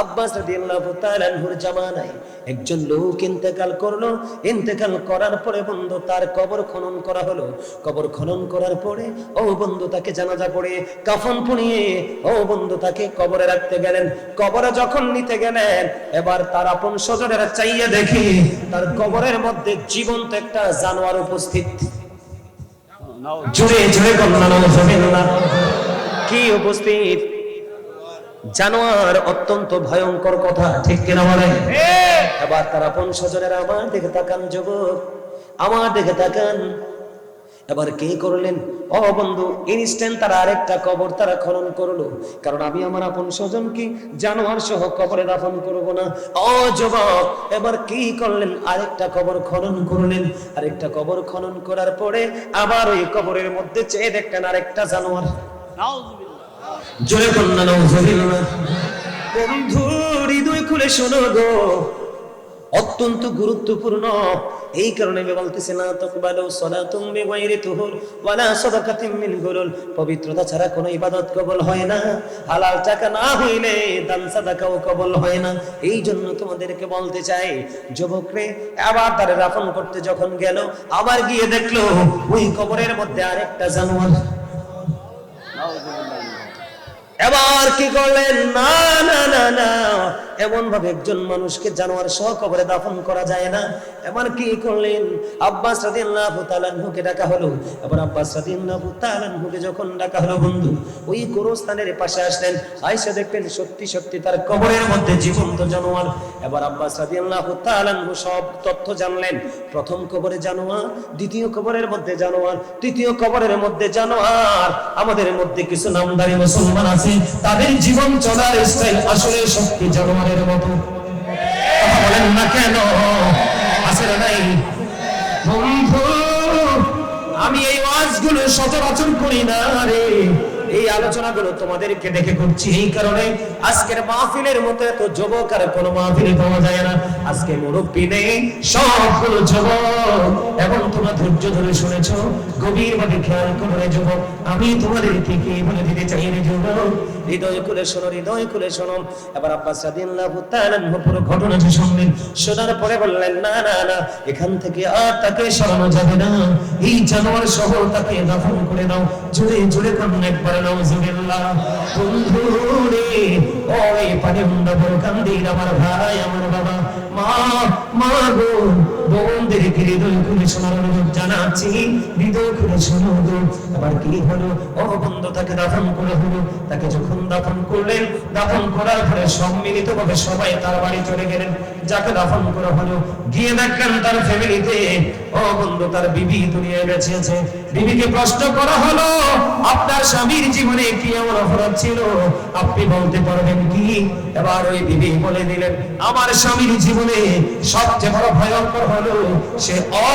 আব্বাস রাদিয়াল্লাহু তাআলা আনহুর জামানায় একজন লোক ইন্তেকাল করলো। ইন্তেকাল করার পরে বন্ধু তার কবর খনন করা হলো। কবর খনন করার পরে ও বন্ধু তাকে জানাজা পড়ে কাফন পরিয়ে ও বন্ধু তাকে কবরে রাখতে গেলেন। কবরে যখন নিতে গেলেন, এবার তার আপন স্বজনেরা চাইয়ে দেখি তার কবরের মধ্যে জীবন্ত একটা জানোয়ার উপস্থিত। জুড়ে জুড়ে কন্যা নাউজুবিল্লাহ। কি উপস্থিত? জানোয়ার। অত্যন্ত ভয়ঙ্কর কথা, ঠিক কিনা বলেন? এবার তার আপন স্বজনেরা আমার দিকে তাকান, যুবক আমার দিকে তাকান। এবার কি করলেন? ও বন্ধু, ইনস্ট্যান্ট তারা আরেকটা কবর তারা খনন করলো, কারণ আমি আমার আপন স্বজনকে জানোয়ার সহ কবরে দাফন করব না। ও যুবক, এবার কি করলেন? আরেকটা কবর খনন করলেন। আরেকটা কবর খনন করার পরে আবার ওই কবরের মধ্যে চেয়ে দেখলেন আরেকটা জানোয়ার। জোরে কন্যা নাউজুবিল্লাহ। বন্ধু হৃদয় খুলে শোনো গো, অত্যন্ত গুরুত্বপূর্ণ। এই কারণে আমি বলতেছি না তাকবালু সালাতুম বিগাইরি তুহুর ওয়ালা সাদাকাতিন মিন গুলুল। পবিত্রতা ছাড়া কোনো ইবাদত কবুল হয় না। হালাল টাকা না হইলে দান সাদাকাও কবুল হয় না। এই জন্য তোমাদেরকে বলতে চাই, যুবকরে আবার তারে দাফন করতে যখন গেল, আবার গিয়ে দেখলো ওই কবরের মধ্যে আরেকটা জানোয়ার। এবার কি করলেন? না না না না, এমন ভাবে একজন মানুষকে জানোয়ার সহ কবরে দাফন করা যায় না। এবার কি করলেন? আব্বাস রাদিয়াল্লাহু তাআলা আনহুকে ডাকা হলো। এবার আব্বাস রাদিয়াল্লাহু তাআলা আনহুকে যখন ডাকা হলো বন্ধু, ওই গোরস্থানের পাশে আসলেন। আয়েশা দেখলেন সত্যি সত্যি তার কবরের মধ্যে জীবন্ত জানোয়ার। এবার আব্বাস রাদিয়াল্লাহু তাআলা আনহু সব তথ্য জানলেন। প্রথম কবরে জানোয়ার, দ্বিতীয় কবরের মধ্যে জানোয়ার, তৃতীয় কবরের মধ্যে জানোয়ার। আমাদের মধ্যে কিছু নামদারি মুসলমান আছে, তাদের জীবন চলার স্টাইল আসলে সত্যি জানোয়ারের মতো। কথা বলেন না কেন? আছে না নাই? বন্ধু, আমি এই ওয়াজগুলো সচরাচর করি না রে। এই আলোচনাগুলো তোমাদেরকে দেখে করছি। এই কারণে আজকের মাহফিলের মতো এত যুবক আর কোনো মাহফিলে পাওয়া যায় না। আজকে মুরব্বি নেই, সবগুলো যুবক। এবং তোমরা ধৈর্য ধরে শুনেছো, গভীরভাবে খেয়াল করে যুবক, আমি তোমাদেরকে কি বলে দিতে চাই রে যুবক, হৃদয় খুলে শোনো, হৃদয় খুলে শোনো। এবার আব্বাস রাদিয়াল্লাহু তাআলা আনহু পুরো ঘটনাটি শুনলেন। শোনার পরে বললেন, না না না, এখান থেকে আর তাকে সরানো যাবে না। এই জানোয়ার সহ তাকে দাফন করে দাও। জোরে জোরে কান্না একবার নাউজুবিল্লাহ। বন্ধু রে, ওই পানি মুন্ডা বড় কান্দির আমার ভাই, আমার বাবা, মা মা গো, বোনদেরকে হৃদয় খুলে শোনার অনুরোধ জানাচ্ছি, হৃদয় খুলে শোনো গো। আবার কি হলো? ও বন্ধু, তাকে দাফন করে হলো। তাকে যখন দাফন করলেন, দাফন করার পরে সম্মিলিতভাবে সবাই তার বাড়ি চলে গেলেন। যাকে দাফন করা হলো, গিয়ে দেখলেন তার ফ্যামিলিতে ও বন্ধু তার বিবি দুনিয়ায় বেঁচে আছে। বিবিকে প্রশ্ন করা হলো, আপনার স্বামীর জীবনে কি এমন অপরাধ ছিল, আপনি বলতে পারবেন কি? এবার ওই বিবি বলে দিলেন, আমার স্বামীর জীবনে সবচেয়ে বড় ভয়ঙ্কর হলো সে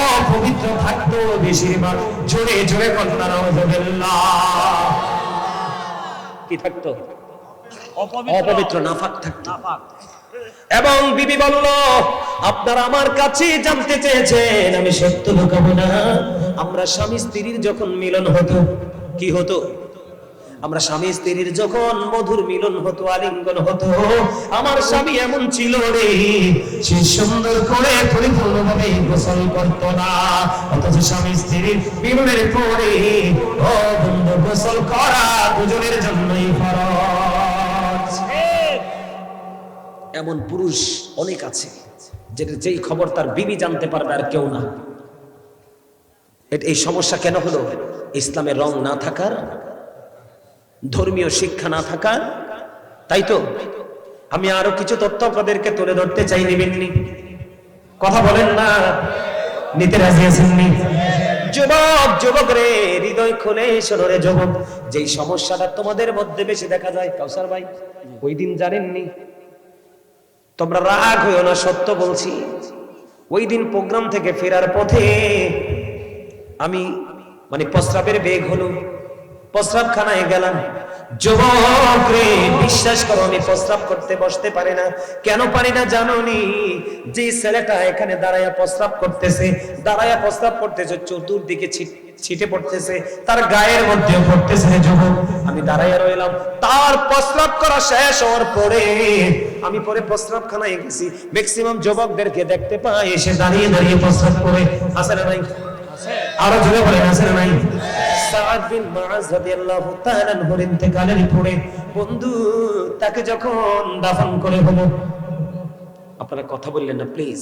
অপবিত্র থাকতো বেশিরভাগ। জোরে জোরে কন্যা নাউজুবিল্লাহ। কি থাকতো? অপবিত্র, নাফাক থাকতো। এবং বিবি বলল, আপনারা আমার কাছে জানতে চেয়েছেন, আমি সত্য লুকাবো না। আমরা স্বামী স্ত্রীর যখন মিলন হতো, কি হতো? আমরা স্বামী স্ত্রীর যখন মধুর মিলন হতো, আলিঙ্গন হতো, আমার স্বামী এমন ছিল রে, সে সুন্দর করে পরিপূর্ণভাবে গোসল করতো না। অথচ স্বামী স্ত্রীর মিলনের পরে ও বন্ধু গোসল করা দুজনের জন্যই ফরজ। এমন পুরুষ অনেক আছে যেই খবর তার বিবি জানতে পারবে আর কেউ না। এই সমস্যা কেন হলো? ইসলামের রং না থাকার, ধর্মীয় শিক্ষা না থাকার। তাই তো আমি আরো কিছু তথ্য আপনাদেরকে তুলে ধরতে চাই। নিবেননি? কথা বলেন না, নিতে রাজি আছেননি? যুবক, যুবক রে, হৃদয় খুলে শোনো রে যুবক, যেই সমস্যাটা তোমাদের মধ্যে বেশি দেখা যায়, কাউসার ভাই ওই দিন জানেননি? তোমরা রাগ হইও না, সত্য বলছি। ওই দিন প্রোগ্রাম থেকে ফেরার পথে আমি প্রস্রাবের বেগ হলো, প্রস্রাবখানায় গেলাম। যুবক রে, বিশ্বাস করো, আমি প্রস্রাব করতে বসতে পারি না। কেন পারি না জানোনি? যে ছেলেটা এখানে দাঁড়ায়া প্রস্রাব করতেছে, চতুর্দিকে ছিটে পড়তেছে, তার গায়ের মধ্যে পড়তেছে যুবক। আমি দাঁড়াইয়া রইলাম, তার প্রস্রাব করা শেষ হওয়ার পরে আমি পরে প্রস্রাবখানায় গেছি, ম্যাক্সিমাম যুবকদেরকে দেখতে পাই এসে দাঁড়িয়ে দাঁড়িয়ে প্রস্রাব করে। আছে না নাই? আরো জোরে বলেন, আছে না নাই? সাদ বিন মুআজ রাদিয়াল্লাহু তাআলা আনহুর ইন্তেকালের পরে বন্ধু তাকে যখন দাফন করে হলো, আপনারা কথা বললেন না প্লিজ,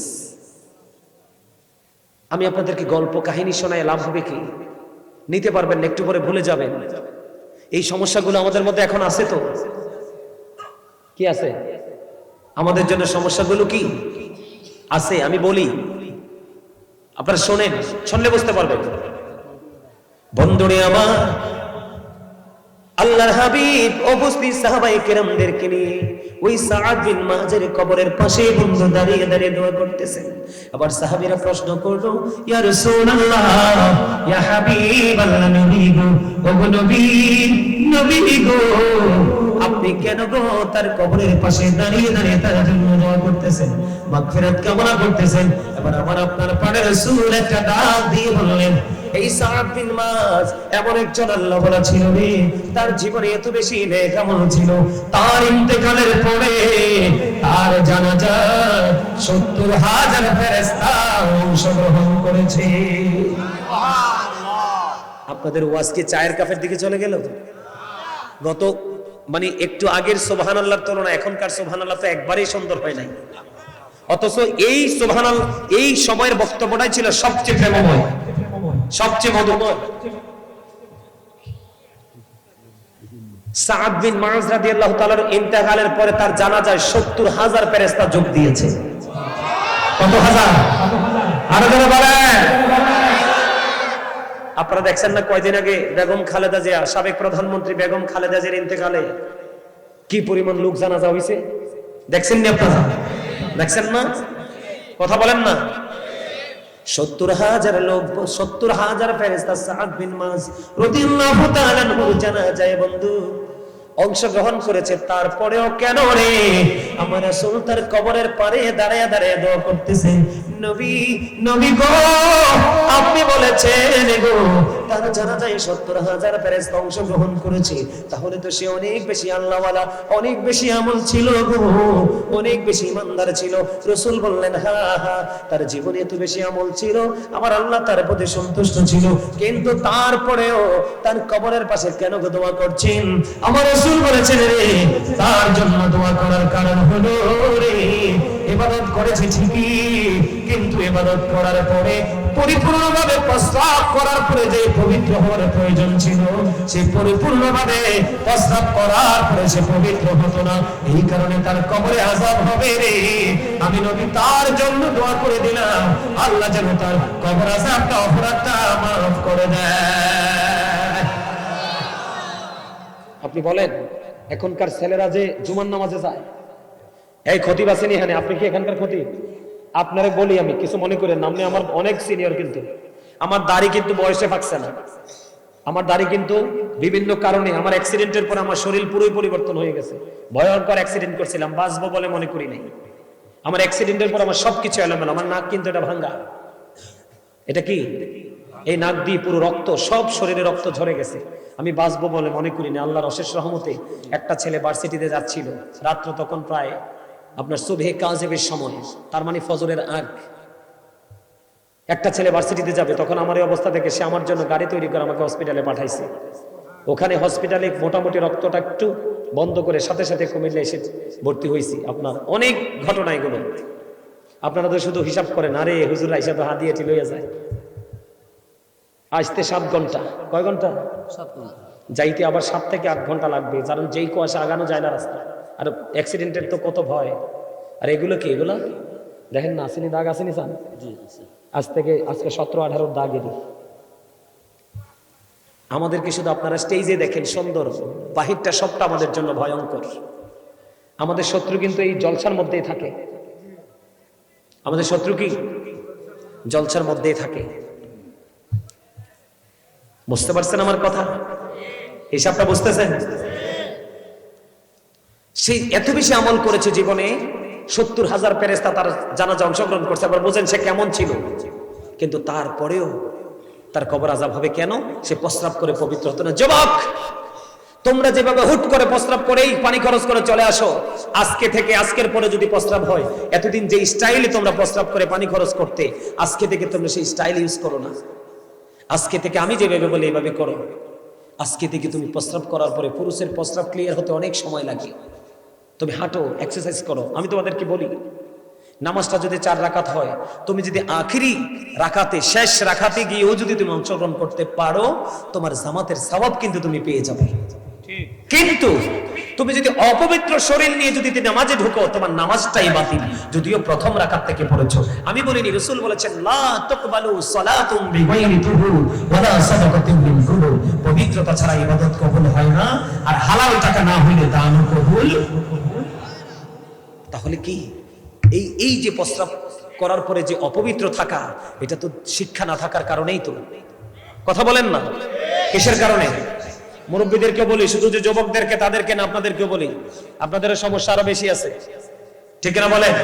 আমি আপনাদেরকে গল্প কাহিনী শোনায় লাভ হবে কি? নিতে পারবেন না, একটু পরে ভুলে যাবেন। এই সমস্যাগুলো আমাদের মধ্যে এখন আছে তো? কি আছে আমাদের জন্য? সমস্যাগুলো কি আছে আমি বলি, আপনারা শোনেন, শুনলে বুঝতে পারবেন। বন্ধুরে আমার, আল্লাহর হাবিব উপস্থিত সাহাবায়ে কেরামদেরকে নিয়ে ওই সাদ বিন মুআজের কবরের পাশে বন্ধু দাঁড়িয়ে দাঁড়িয়ে দোয়া করতেছেন। আবার সাহাবীরা প্রশ্ন করলো, ইয়া রাসূলুল্লাহ, ইয়া হাবিবাল্লাহ, নবী গো, ওগো নবী, নবী গো, আপনি কেন গো তার কবরের পাশে দাঁড়িয়ে দাঁড়িয়ে তার জন্য দোয়া করতেছেন, মাগফিরাত কামনা করতেছেন? এবার আমার আপনার পাড়ে রাসূল একটা ডাক দিয়ে বললেন, এই সাদ বিন মুআজ এমন একজন আল্লাহওয়ালা ছিল রে, তার জীবনে এত বেশি নেক আমল ছিল, তার ইন্তেকালের পরে তার জানাজায় ৭০,০০০ ফেরেশতা অংশগ্রহণ করেছে। আপনাদের ওয়াজ কি চায়ের কাপের দিকে চলে গেল? গত মানে একটু আগের সুবহানাল্লাহর তুলনায় এখনকার সুবহানাল্লাহ তো একবারেই সুন্দর হয় নাই, অথচ এই সুবহানাল্লাহ এই সময়ের বক্তব্যটাই ছিল সবচেয়ে প্রেমময়, সবচেয়ে মধুময়। সাদ বিন মুআজ রাদিয়াল্লাহু তাআলার ইন্তেকালের পরে তার জানাজায় ৭০,০০০ ফেরেশতা যোগ দিয়েছে। কত হাজার? আরো জোরে বলেন। আপনারা দেখছেন না কয়দিন আগে বেগম খালেদা জিয়া, সাবেক প্রধানমন্ত্রী বেগম খালেদা জিয়ার ইন্তেকালে কি পরিমাণ লোক জানাজা হইছে? দেখছেন না আপনারা? দেখছেন না? কথা বলেন না। ৭০,০০০ লোক, ৭০,০০০ ফেরেশতা সাদ বিন মুআজ রাদিয়াল্লাহু তাআলা আনহুর জানাজায় বন্ধু অংশগ্রহণ করেছে। তারপরেও কেন রে আমার রাসূল তার কবরের পারে দাঁড়ায় দাঁড়ায় দোয়া করতেছে, নবী, নবী গো, আপনি বলেছেন গো তার জানাজায় ৭০,০০০ ফেরেশতা অংশগ্রহণ করেছে, তাহলে তো সে অনেক বেশি আল্লাহওয়ালা, অনেক বেশি আমল ছিল গো, অনেক বেশি ইমানদার ছিল। রাসূল বললেন, হ্যাঁ হ্যাঁ, তার জীবনে এত বেশি আমল ছিল, আমার আল্লাহ তার প্রতি সন্তুষ্ট ছিল, কিন্তু তারপরেও তার কবরের পাশে কেন দোয়া করছেন? আমার রাসূল বলেছেন রে, তার জন্য দোয়া করার কারণ হলো রে, ইবাদত করেছে ঠিকই, কিন্তু ইবাদত করার পরে পরিপূর্ণভাবে প্রস্রাব করার পরে যে পবিত্র হওয়ার প্রয়োজন ছিল, সে পরিপূর্ণভাবে প্রস্রাব করার পরে সে পবিত্র হতো না, এই কারণে তার কবরে আযাব হবে রে। আমি নবী তার জন্য দোয়া করে দিলাম, আল্লাহ যেন তার কবর আযাবটা, অপরাধটা মাফ করে দেয়। আপনি বলেন, এখনকার ছেলেরা যে জুমার নামাজে যায়, এই খতিব আছেন এখানে, আপনি কি এখানকার খতিব? আপনারে বলি, আমি কিছু মনে করেন না, আপনি আমার অনেক সিনিয়র, কিন্তু আমার দাড়ি কিন্তু বয়সে পাকছে না। আমার দাড়ি কিন্তু বিভিন্ন কারণে, আমার অ্যাক্সিডেন্টের পর আমার শরীর পুরোই পরিবর্তন হয়ে গেছে। ভয়ঙ্কর অ্যাক্সিডেন্ট করছিলাম, বাঁচবো বলে মনে করি নাই। আমার অ্যাক্সিডেন্টের পর আমার সবকিছু এলোমেলো, আমার নাক কিন্তু এটা ভাঙ্গা। এটা কি? এই নাক দিয়ে পুরো রক্ত, সব শরীরে রক্ত ঝরে গেছে। আমি বাঁচবো বলে মনে করি না। আল্লাহর অশেষ রহমতে একটা ছেলে ভার্সিটিতে যাচ্ছিল, রাত্র তখন প্রায় আপনার সুবহে কাযিবের সময়, তার মানে ফজরের আগ। একটা ছেলে ভার্সিটিতে যাবে, তখন আমার এই অবস্থা থেকে সে আমার জন্য গাড়ি তৈরি করে আমাকে হসপিটালে পাঠাইছে। ওখানে হসপিটালে মোটামুটি রক্তটা একটু বন্ধ করে সাথে সাথে কুমিল্লা এসে ভর্তি হয়েছি। আপনার অনেক ঘটনা এগুলো, আপনারা তো শুধু হিসাব করেন, আরে হুজুর আইসা তো হাত দিয়ে লইয়া যায়। আসতে 7 ঘন্টা, কয় ঘন্টা? 7 ঘন্টা। যাইতে আবার 7 থেকে 8 ঘন্টা লাগবে, কারণ যেই কুয়াশা আগানো যায় না রাস্তা। আর অ্যাক্সিডেন্টের তো কত ভয়। আর এগুলো কি? এগুলো দেখেন না, আসেনি দাগ, আসেনি চান? আজ থেকে আজকে 17-18 দাগ। এটি আমাদেরকে শুধু আপনারা স্টেজে দেখেন সুন্দর, বাহিরটা সবটা আমাদের জন্য ভয়ঙ্কর। আমাদের শত্রু কিন্তু এই জলসার মধ্যেই থাকে। আমাদের শত্রু কি জলসার মধ্যেই থাকে। বুঝতে পারছেন আমার কথা? হিসাবটা বুঝতেছেন? সে এত বেশি আমল করেছে জীবনে, ৭০,০০০ ফেরেশতা তার জানাজা অংশগ্রহণ করছে। আবার বুঝেন সে কেমন ছিল। কিন্তু তারপরেও তার কবর আযাব হবে কেন? সে প্রস্রাব করে পবিত্র হতো না। যুবক, তোমরা যেভাবে হুট করে প্রস্রাব করেই পানি খরচ করে চলে আসো, আজকে থেকে আজকের পরে যদি প্রস্রাব হয়, এতদিন যে স্টাইলে তোমরা প্রস্রাব করে পানি খরচ করতে, আজকে থেকে তোমরা সেই স্টাইল ইউজ করো না। আজকে থেকে আমি যেভাবে বলি এইভাবে করো। আজকে থেকে তুমি প্রস্রাব করার পরে, পুরুষের প্রস্রাব ক্লিয়ার হতে অনেক সময় লাগে, তুমি হাঁটো, এক্সারসাইজ করো। আমি তোমাদেরকে বলি, নামাজটা যদি 4 রাকাত হয়, তুমি যদি আখিরি রাকাতে, শেষ রাকাতে গিয়েও যদি তুমি অংশগ্রহণ করতে পারো, তোমার জামাতের সওয়াব কিন্তু তুমি পেয়ে যাবে। কিন্তু তুমি যদি অপবিত্র শরীর নিয়ে যদি নামাজে ঢুকো, তোমার নামাজটাই বাতিল, যদিও প্রথম রাকাত থেকে পড়েছো। আমি বলিনি, রাসূল বলেছেন লা তাকবালু সালাতুম বিগাইরি তুহুর ওয়ালা সাদাকাতুম মিন কুবুর। পবিত্রতা ছাড়া ইবাদত কবুল হয় না, আর হালাল টাকা না হইলে দানও কবুল। তাহলে কি এই যে প্রস্রাব করার পরে যে অপবিত্র থাকা, এটা তো শিক্ষা না থাকার কারণেই তো। কথা বলেন না, কিসের কারণে? মুরব্বীদেরকে বলি, শুধু যে যুবকদেরকে তাদেরকে না, আপনাদেরকে বলি, আপনাদের সমস্যা আরো বেশি আছে, ঠিক না বলেন?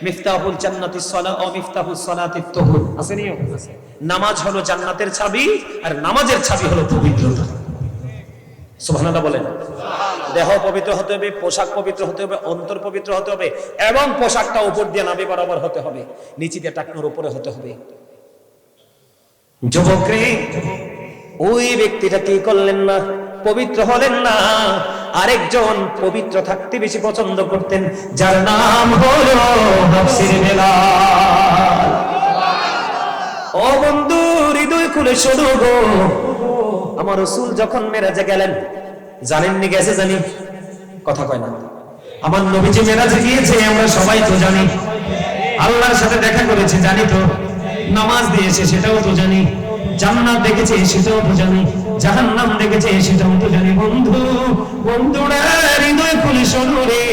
মিফতাহুল জান্নাতিস সালাহ ও মিফতাহুস সালাতিত তুহুর আছে নিয়ম। নামাজ হলো জান্নাতের চাবি, আর নামাজের চাবি হলো পবিত্রতা। সুবহানাল্লাহ বলেন। দেহ পবিত্র হতে হবে, পোশাক পবিত্র হতে হবে, অন্তর পবিত্র হতে হবে, এবং পোশাকটা উপর দিয়ে নাভি বরাবর হতে হবে, নিচে দিয়ে টাকনোর উপরে হতে হবে। যুবক রে, ওই ব্যক্তিটা কি করলেন না? পবিত্র হলেন না। আরেকজন পবিত্র থাকতে বেশি পছন্দ করতেন, যার নাম হলো হাফসির বেলাল। ও বন্ধু, হৃদয় খুলে শোনো গো, আমার রাসূল যখন মেরাজে গেলেন, জানেননি গেছে? জানি, কথা কয় না। আমার নবীজি মেরাজে গিয়েছে, আমরা সবাই তো জানি। আল্লাহর সাথে দেখা করেছে, জানি তো। নামাজ দিয়েছে, সেটাও তো জানি। জান্নাত দেখেছে, সেটাও তো জানি। জাহান্নাম দেখেছে, সেটাও তো জানি। বন্ধুরা, হৃদয় খুলে শোনো রে,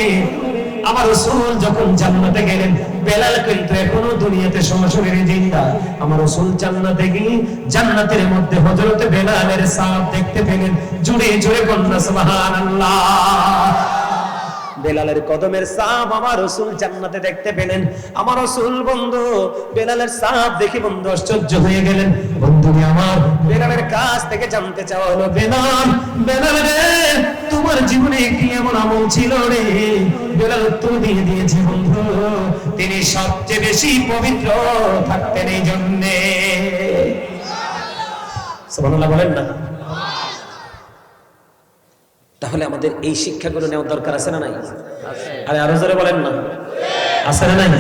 আমার রাসূল যখন জান্নাতে গেলেন, বেলাল কিন্তু এখনো দুনিয়াতে সরাসরি জিন্দা। আমার রাসূল জান্নাতে গিয়ে জান্নাতের মধ্যে হযরত বেলালের ছাপ দেখতে পেলেন। জোরে জোরে বলুন সুবহানাল্লাহ। বেলালের কদমের ছাপ আমার রাসূল জান্নাতে দেখতে পেলেন। আমার রাসূল বন্ধু বেলালের ছাপ দেখে বন্ধু আশ্চর্য হয়ে গেলেন। বন্ধুরে আমার, বেলালের কাছ থেকে জানতে চাওয়া হলো, বেলাল রে, তোমার জীবনে কি এমন আমল ছিল রে? বেলাল উত্তর দিয়ে দিয়েছে, বন্ধু, তিনি সবচেয়ে বেশি পবিত্র থাকতেন এই জন্যে। সুবহানাল্লাহ বলেন না? তাহলে আমাদের এই শিক্ষাগুলো নেওয়ার দরকার আছে না নাই? আরে আরো জোরে বলেন না, আছে না নাই?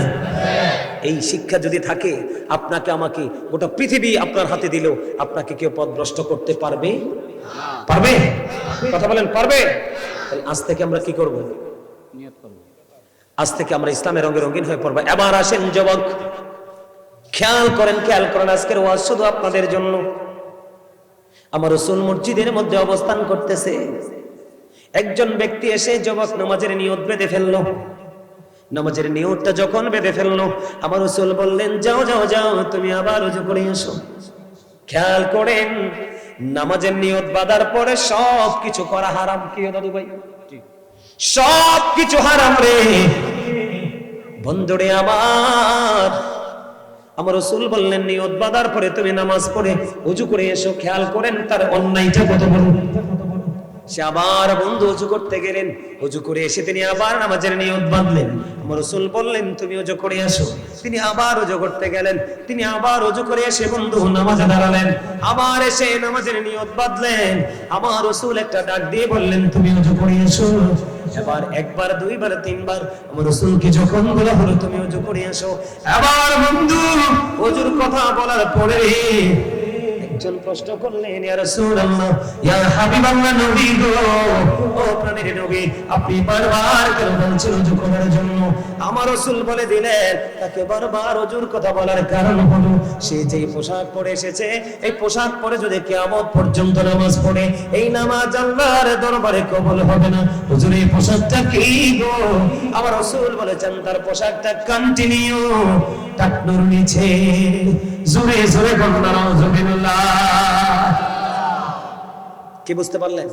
এই শিক্ষা যদি থাকে, আপনাকে আমাকে গোটা পৃথিবী আপনার হাতে দিলেও আপনাকে কেউ পথভ্রষ্ট করতে পারবে? পারবে? কথা বলেন, পারবে? তাহলে আজ থেকে আমরা কি করব? নিয়ত করব, আজ থেকে আমরা ইসলামের রঙে রঙিন হয়ে পড়ব। এবার আসেন যুবক, খেয়াল করেন, আজকের ওয়াজ শুধু আপনাদের জন্য। আমার রাসূল মসজিদের মধ্যে অবস্থান করতেছে, একজন ব্যক্তি এসে যুবক নামাজের নিয়ত বেঁধে ফেললো। নামাজের নিয়তটা যখন বেঁধে ফেললো, আমার রাসূল বললেন, যাও যাও যাও, তুমি আবার ওযু করে এসো। খেয়াল করেন, নামাজের নিয়ত বাঁধার পরে সব কিছু করা হারাম। কি দাদু ভাই? সব কিছু হারাম রে বন্ধুরে আমার রাসূল বললেন, নিয়ত বাঁধার পরে তুমি নামাজ পড়ে ওযু করে এসো। খেয়াল করেন তার অন্যায়টা কত বড়। সে আবার বন্ধু ওযু করতে গেলেন, ওযু করে এসে তিনি আবার নামাজের নিয়ত বাঁধলেন। আমার রাসূল বললেন, তুমি ওযু করে আসো। তিনি আবার ওযু করতে গেলেন, তিনি আবার ওযু করে এসে বন্ধু নামাজে দাঁড়ালেন, আবার এসে নামাজের নিয়ত বাঁধলেন। আমার রাসূল একটা ডাক দিয়ে বললেন, তুমি ওযু করে এসো। এবার একবার, দুইবার, তিনবার আমার রাসূলকে যখন বলা হলো তুমি ওযু করে আসো, এবার বন্ধু ওযুর কথা বলার পরে একজন প্রশ্ন করলেন, ইয়া রাসূলুল্লাহ, ইয়া হাবিবাল্লাহ, নবী গো, ও প্রাণের নবী, আপনি বারবার কেন বলছেন ওযু করার জন্য? আমার রাসূল বলে দিলেন, তাকে বারবার ওযুর কথা বলার কারণ হলো, সে যে পোশাক পরে এসেছে, এই পোশাক পরে যদি কিয়ামত পর্যন্ত নামাজ পড়ে, এই নামাজ আল্লাহর দরবারে কবুল হবে না। হুজুর, এই পোশাকটা কি গো? আমার রাসূল বলেছেন, তার পোশাকটা কন্টিনিউ টাকনুর নিচে। জোরে জোরে বলুন নাউযুবিল্লাহ। কি বুঝতে পারলেন?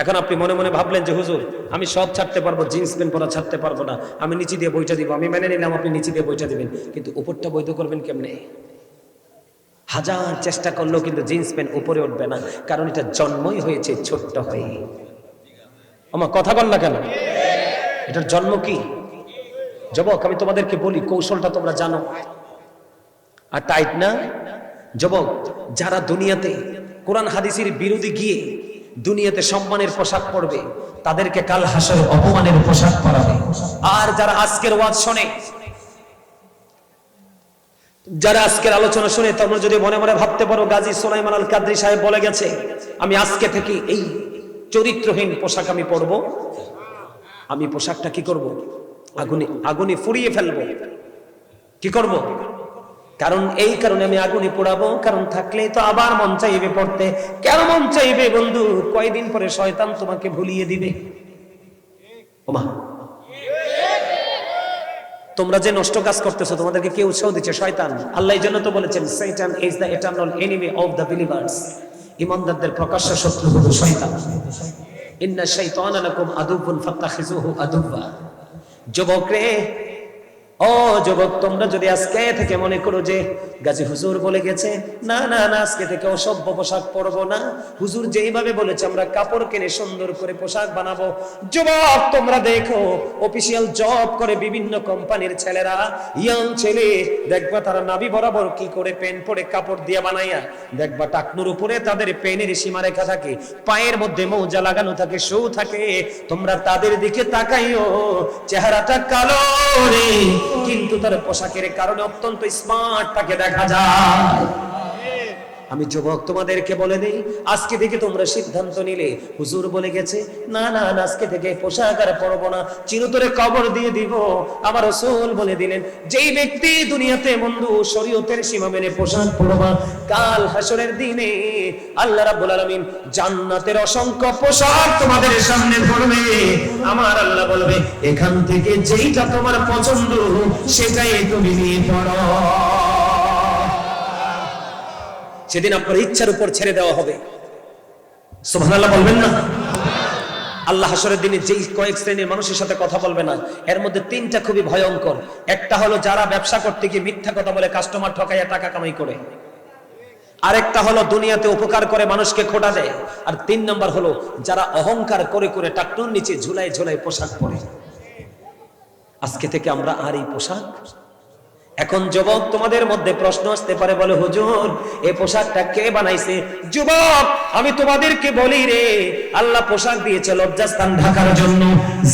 এখন আপনি মনে মনে ভাবলেন যে হুজুর, আমি সব ছাড়তে পারবো, জিন্স প্যান্ট পরা ছাড়তে পারবো না, আমি নিচে দিয়ে বইটা দিব। আমি মেনে নিলাম আপনি নিচে দিয়ে বইটা দিবেন, কিন্তু উপরটা বৈধ করবেন কেমনে? হাজার চেষ্টা করলেও কিন্তু জিন্স প্যান্ট উপরে উঠবে না, কারণ এটা জন্মই হয়েছে ছোট্ট হয়ে। আমার কথা বল না কেন? এটার জন্ম কি? যুবক, আমি তোমাদেরকে বলি, কৌশলটা তোমরা জানো। আর টাইট না যুবক, যারা দুনিয়াতে কোরআন হাদিসের বিরোধী গিয়ে দুনিয়াতে সম্মানের পোশাক পরবে, তাদেরকে কাল হাসরে অপমানের পোশাক পরাবে। আর যারা আজকের ওয়াজ শোনে, যারা আজকের আলোচনা শুনে, তোমরা যদি মনে মনে ভাবতে পারো গাজী সুলাইমান আল কাদরি সাহেব বলে গেছে আমি আজকে থেকে এই চরিত্রহীন পোশাক আমি পরবো, আমি পোশাকটা কি করব? আগুনে পুড়িয়ে ফেলবো। কি করব? কারণ এই কারণে আমি আগুনে পোড়াবো, কারণ থাকলে তো আবার মন চাইবে পড়তে। কেন মন চাইবে বন্ধু? কয়দিন পরে শয়তান তোমাকে ভুলিয়ে দিবে। ওমা, তোমরা যে নষ্ট কাজ করতেছো, তোমাদেরকে কে উৎসাহ দিচ্ছে? শয়তান। আল্লাহ এই জন্য তো বলেছেন Satan is the eternal enemy of the believers। ঈমানদারদের প্রকাশ্য শত্রু হলো শয়তান। ইন্না শাইতানা লাকুম আদুউন ফাত্তাখিযুহু আদুওয়া। যুবক রে, ও যুবক, তোমরা যদি আজকে থেকে মনে করো যে গাজী হুজুর বলে গেছে না না না আজকে থেকে অসভ্য পোশাক পরবো না, হুজুর যেইভাবে বলেছে আমরা কাপড় কিনে সুন্দর করে পোশাক বানাবো। যুবক, তোমরা দেখো অফিসিয়াল জব করে বিভিন্ন কোম্পানির ছেলেরা, ইয়াং ছেলে, দেখবা তারা নাভি বরাবর কি করে পেন পরে কাপড় দিয়ে বানাইয়া, দেখবা টাকনুর উপরে তাদের পেনের সীমারেখা থাকে, পায়ের মধ্যে মৌজা লাগানো থাকে, শু থাকে। তোমরা তাদের দিকে তাকাইও, চেহারাটা কালো রে, কিন্তু তার পোশাকের কারণে অত্যন্ত স্মার্ট তাকে দেখা যায়। আমি যুবক তোমাদেরকে বলে দেই, আজকে থেকে তোমরা সিদ্ধান্ত নিলে হুজুর বলে গেছে না না না আজকে থেকে পোশাক আর পরবো না, চিরতরে কবর দিয়ে দিব। আমার রাসূল বলে দিলেন, যেই ব্যক্তি দুনিয়াতে বন্ধু শরীয়তের সীমা মেনে পোশাক পরবা, কাল হাসরের দিনে আল্লাহ রাব্বুল আলামিন জান্নাতের অসংখ্য পোশাক তোমাদের সামনে ধরবে। আমার আল্লাহ বলবে, এখান থেকে যেইটা তোমার পছন্দ সেটাই তুমি নিয়ে পড়ো। সেদিন আপনার ইচ্ছার উপর ছেড়ে দেওয়া হবে। সুবহানাল্লাহ বলবেন না? আল্লাহ হাসরের দিনে যেই কয়েক শ্রেণীর মানুষের সাথে কথা বলবে না, এর মধ্যে তিনটা খুবই ভয়ঙ্কর। একটা হলো যারা ব্যবসা করতে গিয়ে মিথ্যা কথা বলে কাস্টমার ঠকাইয়া টাকা কামাই করে, আরেকটা হলো দুনিয়াতে উপকার করে মানুষকে খোটা দেয়, আর 3 নম্বর হলো যারা অহংকার করে করে টাকনুর নিচে ঝুলাই ঝুলাই পোশাক পরে। আজকে থেকে আমরা আর এই পোশাক। এখন যুবক, তোমাদের মধ্যে প্রশ্ন আসতে পারে, বলে হুজুর এই পোশাকটা কে বানাইছে? যুবক, আমি তোমাদেরকে বলি রে, আল্লাহ পোশাক দিয়েছে লজ্জাস্থান ঢাকার জন্য।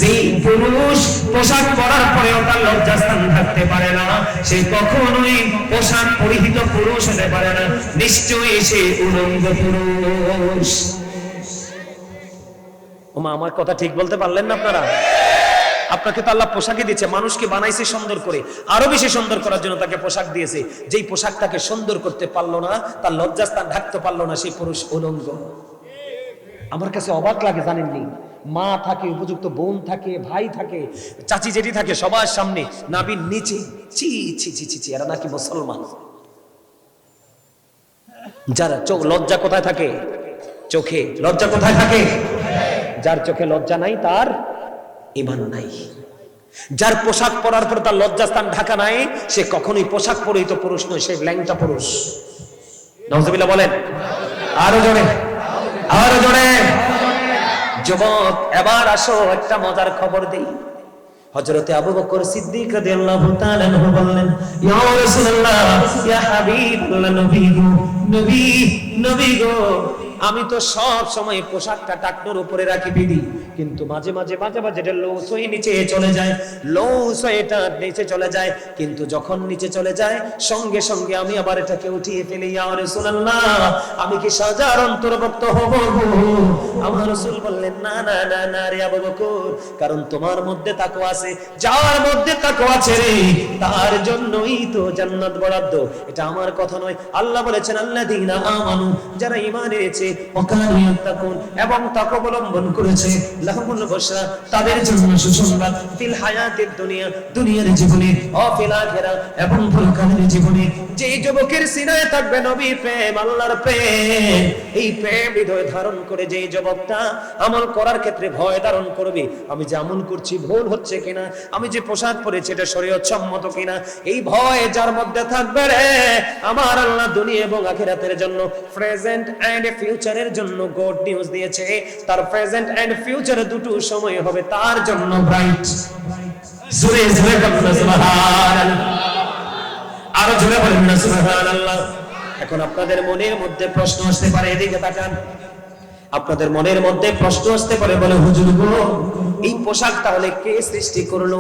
যে পুরুষ পোশাক পরার পরেও তার লজ্জাস্থান ঢাকতে পারে না, সে কখনোই পোশাক পরিহিত পুরুষ হতে পারে না, নিশ্চয়ই সে উলঙ্গ পুরুষ। ওমা, আমার কথা ঠিক বলতে পারলেন না আপনারা? আপনাকে তো আল্লাহ পোশাকে দিয়েছে, মানুষকে বানাইছে সুন্দর করে, আরো বেশি সুন্দর করার জন্য তাকে পোশাক দিয়েছে। যেই পোশাক তাকে সুন্দর করতে পারলো না, তার লজ্জাস্থান ঢাকতে পারলো না, সেই পুরুষ উলঙ্গ। আমার কাছে অবাক লাগে, জানেননি? মা থাকে, উপযুক্ত বোন থাকে, ভাই থাকে, চাচি জেঠি থাকে, সবার সামনে নাভির নিচে, ছি ছি ছি ছি ছি, এরা নাকি মুসলমান। যারা চোখ, লজ্জা কোথায় থাকে? চোখে। লজ্জা কোথায় থাকে? যার চোখে লজ্জা নাই তার ঈমান নাই। যার পোশাক পরার পর তার লজ্জাস্থান ঢাকা নাই, সে কখনোই পোশাক পরিহিত পুরুষ নয়, সে ল্যাংটা পুরুষ। নাউজুবিল্লাহ বলেন। আরো জোরে, আরো জোরে। যুবক, এবার আসো একটা মজার খবর দেই। হযরতে আবু বকর সিদ্দিক রাদিয়াল্লাহু তাআলা আনহু বললেন, ইয়া রাসূলুল্লাহ, ইয়া হাবিবাল্লাহ, নবী গো, আমি তো সব সময় পোশাকটা টাকনোর উপরে রাখি বিধি, কিন্তু মাঝে মাঝে এটা লৌস হয়ে নিচে চলে যায়, লৌস হয়ে এটা নিচে চলে যায়, কিন্তু যখন নিচে চলে যায় সঙ্গে সঙ্গে আমি আবার এটাকে উঠিয়ে ফেলি। ইয়া রাসূলুল্লাহ, আমি কি সাজার অন্তর্ভুক্ত হব? আমার রাসূল বললেন, না না না না রে আবু বকর, কারণ তোমার মধ্যে তাকওয়া আছে। যার মধ্যে তাকওয়া আছে রে, তার জন্যই তো জান্নাত বরাদ্দ। এটা আমার কথা নয়, আল্লাহ বলেছেন, আল্লাযীনা আমানু, যারা ঈমান এনেছে, ওয়া কানু ইয়াত্তাকুন, এবং তাকওয়া অবলম্বন করেছে, লাহুমুল বুশরা, তাদের জন্য সুসংবাদ, ফিল হায়াতিদ দুনিয়া, দুনিয়ার জীবনে, ও ফিল আখিরা, এবং পরকালের জীবনে। যেই যুবকের সিনায় থাকবে নবীর প্রেম, আল্লাহর প্রেম, এই প্রেম হৃদয়ে ধারণ করে যেই যুবকটা আমল করার ক্ষেত্রে ভয় ধারণ করবে, আমি যে আমল করছি ভুল হচ্ছে কিনা, আমি যে পোশাক পরেছি এটা শরীয়ত সম্মত কিনা, এই ভয় যার মধ্যে থাকবে রে, আমার আল্লাহ দুনিয়া এবং আখিরাতের জন্য, প্রেজেন্ট এন্ড ফিউচারের জন্য গুড নিউজ দিয়েছে। তার প্রেজেন্ট এন্ড ফিউচারে দুটো সময় হবে তার জন্য ব্রাইট। জোরে জোরে বলুন সুবহানাল্লাহ, আরো জোরে বলুন সুবহানাল্লাহ। এখন আপনাদের মনের মধ্যে প্রশ্ন আসতে পারে, এদিকে তাকান, আপনাদের মনের মধ্যে প্রশ্ন আসতে পারে, বলে হুজুর গো, এই পোশাক তাহলে কে সৃষ্টি করলো?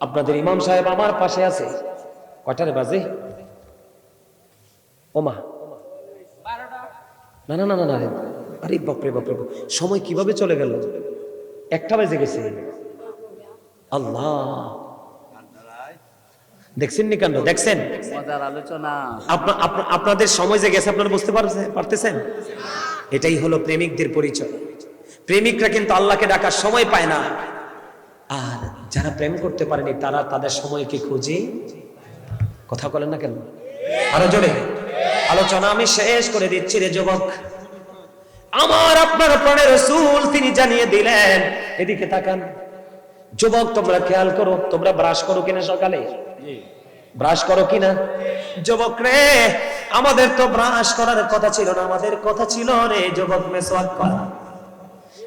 আপনাদের ইমাম সাহেব আমার পাশে আছে, কয়টারে বাজে? ওমা, না না না না, আরে বাপরে বাপরে, সময় কিভাবে চলে গেল, 1টা বেজে গেছে। আল্লাহ, দেখছেন নি কাণ্ড, দেখছেন মজার আলোচনা। আপনাদের সময় যে গেছে আপনারা বুঝতে পারতেছেন? এটাই হলো প্রেমিকদের পরিচয়। প্রেমিকরা কিন্তু আল্লাহকে ডাকার সময় পায় না, আর যারা প্রেম করতে পারেনি তারা তাদের সময়কে খুঁজে। কথা বলেন না কেন? আরো জোরে। আলোচনা আমি শেষ করে দিচ্ছি রে যুবক। আমার আপনার প্রাণের রাসূল তিনি জানিয়ে দিলেন, এদিকে তাকান যুবক, তোমরা খেয়াল করো, তোমরা ব্রাশ করো কিনা সকালে? ব্রাশ করো কিনা? যুবক রে, আমাদের তো ব্রাশ করার কথা ছিল না, আমাদের কথা ছিল রে যুবক মেসওয়াক করা।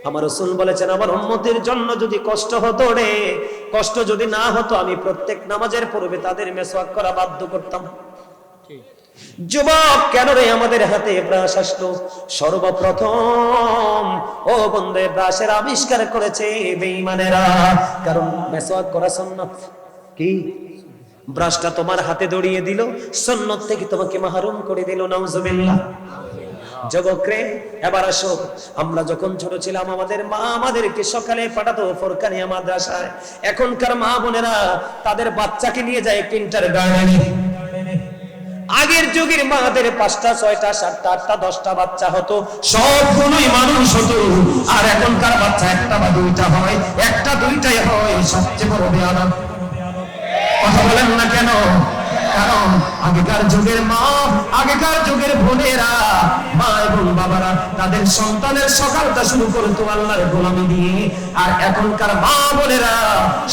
আমার রাসূল বলেছেন, আমার উম্মতের জন্য যদি কষ্ট হতো রে, কষ্ট যদি না হতো, আমি প্রত্যেক নামাজের পূর্বে তাদের মেসওয়াক করা বাধ্য করতাম। যুবক, কেন রে আমাদের হাতে ব্রাশ আসলো? সর্বপ্রথম ও বন্ধু, ব্রাশের আবিষ্কার করেছে বেঈমানেরা, কারণ মেসওয়াক করা সুন্নাত। কি? ব্রাশটা তোমার হাতে দড়িয়ে দিল, সুন্নাত থেকে তোমাকে মাহরুম করে দিল। নাউজুবিল্লাহ। যুবক রে, এবার আসো, আমরা যখন ছোট ছিলাম আমাদের মা আমাদেরকে সকালে পাঠাতো ফরকানিয়া মাদ্রাসায়। এখনকার মা বোনেরা তাদের বাচ্চাকে নিয়ে যায় কিন্ডারগার্টেনে। আগের যুগের মাদের 5টা 6টা 7টা 8টা 10টা বাচ্চা হতো, সবগুলোই মানুষ হতো। আর এখনকার বাচ্চা 1টা বা 2টা হয়, 1টা 2টাই হয়, সবচেয়ে বড় বেয়াদব। কথা বলেন না কেন? কারণ আগেকার যুগের মা, আগেকার যুগের বোনেরা, মা এবং বাবারা তাদের সন্তানের সকালটা শুরু করতো আল্লাহর গোলামি দিয়ে, আর এখনকার মা বোনেরা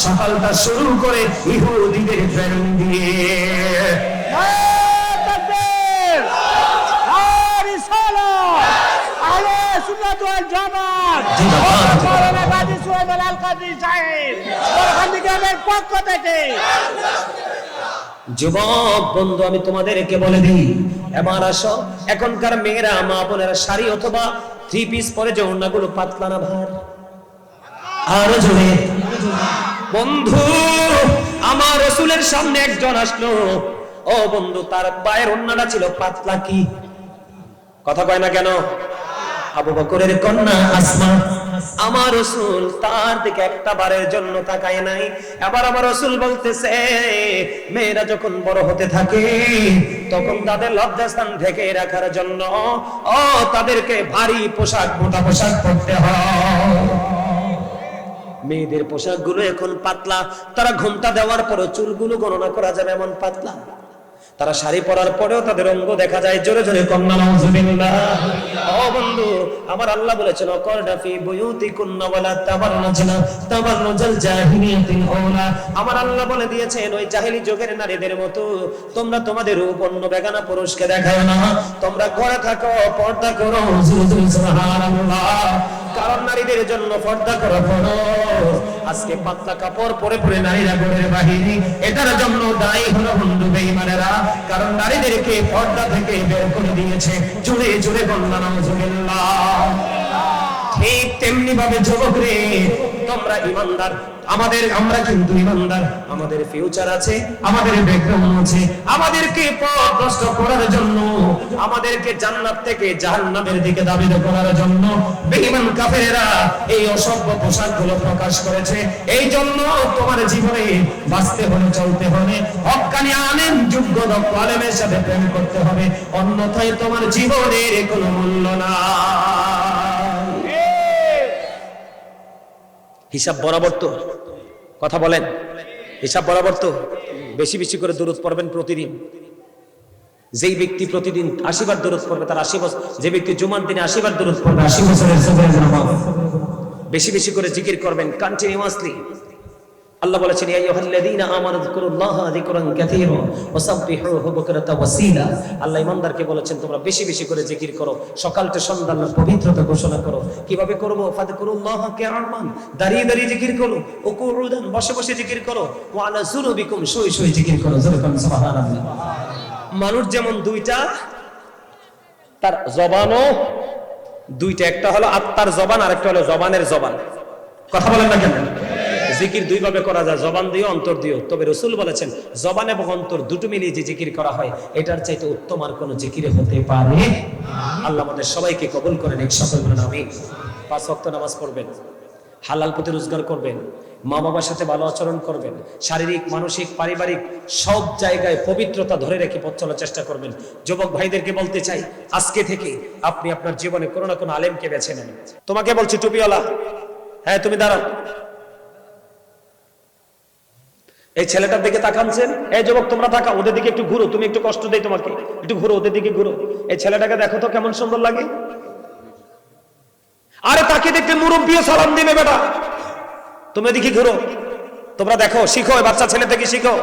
সকালটা শুরু করে ইহুদিদের প্রেম দিয়ে। যুবক বন্ধু, আমি তোমাদেরকে বলে দিই, এবার আসো, এখনকার মেয়েরা মা বোনেরা শাড়ি অথবা 3 পিস পরে যে ওড়নাগুলো পাতলা না ভার। আরো জোরে বন্ধু, আমার রাসূলের সামনে একজন আসলো, ও বন্ধু, তার পায়ের ওড়নাটা ছিল পাতলা। কি কথা কয় না কেন? আবু বকরের কন্যা আসমা। আমার রাসূল তার দিকে একটা বারের জন্য তাকায় নাই। এবার আমার রাসূল বলতেছে, মেয়েরা যখন বড় হতে থাকে তখন তাদের লজ্জাস্থান ঢেকে রাখার জন্য তাদেরকে ভারী পোশাক, মোটা পোশাক পরতে হয়। মেয়েদের পোশাকগুলো এখন পাতলা, তারা ঘোমটা দেওয়ার পরও চুলগুলো গণনা করা যাবে এমন পাতলা। তারা শাড়ি পরার পরেও তাদের অঙ্গ দেখা যায়। জোরে জোরে কন্যা নাউজুবিল্লাহ। ও বন্ধু, আমার আল্লাহ বলেছেন, অকরনা ফি বুয়ুতিকুন্না ওয়ালা তাবাররুজনা তাবাররুজাল জাহিলিয়াতিল আউলা। আমার আল্লাহ বলে দিয়েছেন, ওই জাহেলি যুগের নারীদের মতো তোমরা তোমাদের রূপ অন্য বেগানা পুরুষকে দেখাও না, তোমরা ঘরে থাকো, পর্দা করো। সুবহানাল্লাহ। কারণ নারীদের জন্য পর্দা করা ফরজ। আজকে পাতলা কাপড় পরে পরে নারীরা ঘরের বাহিরে, এটার জন্য দায়ী হলো বন্ধু বেঈমানেরা, কারণ নারীদেরকে পর্দা থেকে বের করে দিয়েছে। জোরে জোরে বলনা নাউজুবিল্লাহ। ঠিক তেমনি ভাবে যুবক রে, তোমরা ইমানদার, আমরা কিন্তু ইমানদার, আমাদের ফিউচার আছে, আমাদের ব্যাকগ্রাউন্ড আছে। আমাদেরকে পথ নষ্ট করার জন্য, আমাদেরকে জান্নাত থেকে জাহান্নামের দিকে দাবিত করার জন্য বেঈমান কাফেরেরা এই অসভ্য পোশাকগুলো প্রকাশ করেছে। এই জন্য তোমার জীবনে বাঁচতে হলে, চলতে হলে হক্কানি আলেম, যোগ্য দক্ষ আলেমের সাথে প্রেম করতে হবে, অন্যথায় তোমার জীবনের কোনো মূল্য নাই। হিসাব বরাবর তো? কথা বলেন, হিসাব বরাবর তো? বেশি বেশি করে দরুদ পড়বেন প্রতিদিন। যেই ব্যক্তি প্রতিদিন 80 বার দরুদ পড়বে তার 80 বছর, যে ব্যক্তি জুমার দিনে 80 বার দরুদ পড়বে 80 বছরের সওয়াব পাবে। বেশি বেশি করে জিকির করবেন কন্টিনিউয়াসলি। আল্লাহ বলেছেন ইয়া আইয়ুহাল্লাযীনা আমানু যিকুরুল্লাহা যিকরান কাসীরা ওয়াসাব্বিহুহু বুকরাতাও ওয়াসীলা। আল্লাহ ইমানদারকে বলেছেন তোমরা বেশি বেশি করে জিকির করো, সকালটা সন্ধ্যা আল্লাহর পবিত্রতা ঘোষণা করো। কিভাবে করব? ফাযকুরুল্লাহা কিয়ামান, দাঁড়িয়ে দাঁড়িয়ে জিকির করো, ও কুউদান, বসে বসে জিকির করো, ওয়া আলা যুনুবিকুম, শুয়ে শুয়ে জিকির করো। সুবহানাল্লাহ। মানুষ যেমন দুইটা, তার জবানও দুইটা, একটা হলো আত্মার জবান আর একটা হলো জবানের জবান। কথা বলেন না কেন? জিকির দুই ভাবে করা যায়, জবান দিয়ে অন্তর দিয়ে। তবে রাসূল বলেছেন জবান এবং অন্তর দুটো মিলিয়ে যে জিকির করা হয় এটার চাইতে উত্তম আর কোনো জিকিরে হতে পারে না। আল্লাহ আমাদের সবাইকে কবুল করেন, এক সকল বলেন আমিন। 5 ওয়াক্ত নামাজ পড়বেন, হালাল পথে রোজগার করবেন, মা বাবার সাথে ভালো আচরণ করবেন, শারীরিক মানসিক পারিবারিক সব জায়গায় পবিত্রতা ধরে রেখে পথ চলার চেষ্টা করবেন। যুবক ভাইদেরকে বলতে চাই, আজকে থেকে আপনি আপনার জীবনে কোনো না কোনো আলেমকে বেছে নেন। তোমাকে বলছি টুপিওয়ালা, হ্যাঁ তুমি দাঁড়াও, এই ছেলেটার দিকে তাকাচ্ছেন, এই যুবক তোমরা তাকাও, ওদের দিকে একটু ঘুরো, তুমি একটু কষ্ট দেই তোমাকে, একটু ঘুরো, ওদের দিকে ঘুরো, এই ছেলেটাকে দেখো তো কেমন সুন্দর লাগে। আরে তাকে দেখতে মুরব্বিও সালাম দিবে বেটা, তুমি এদিকে ঘুরো, তোমরা দেখো, শিখো, বাচ্চা ছেলে থেকে শিখো।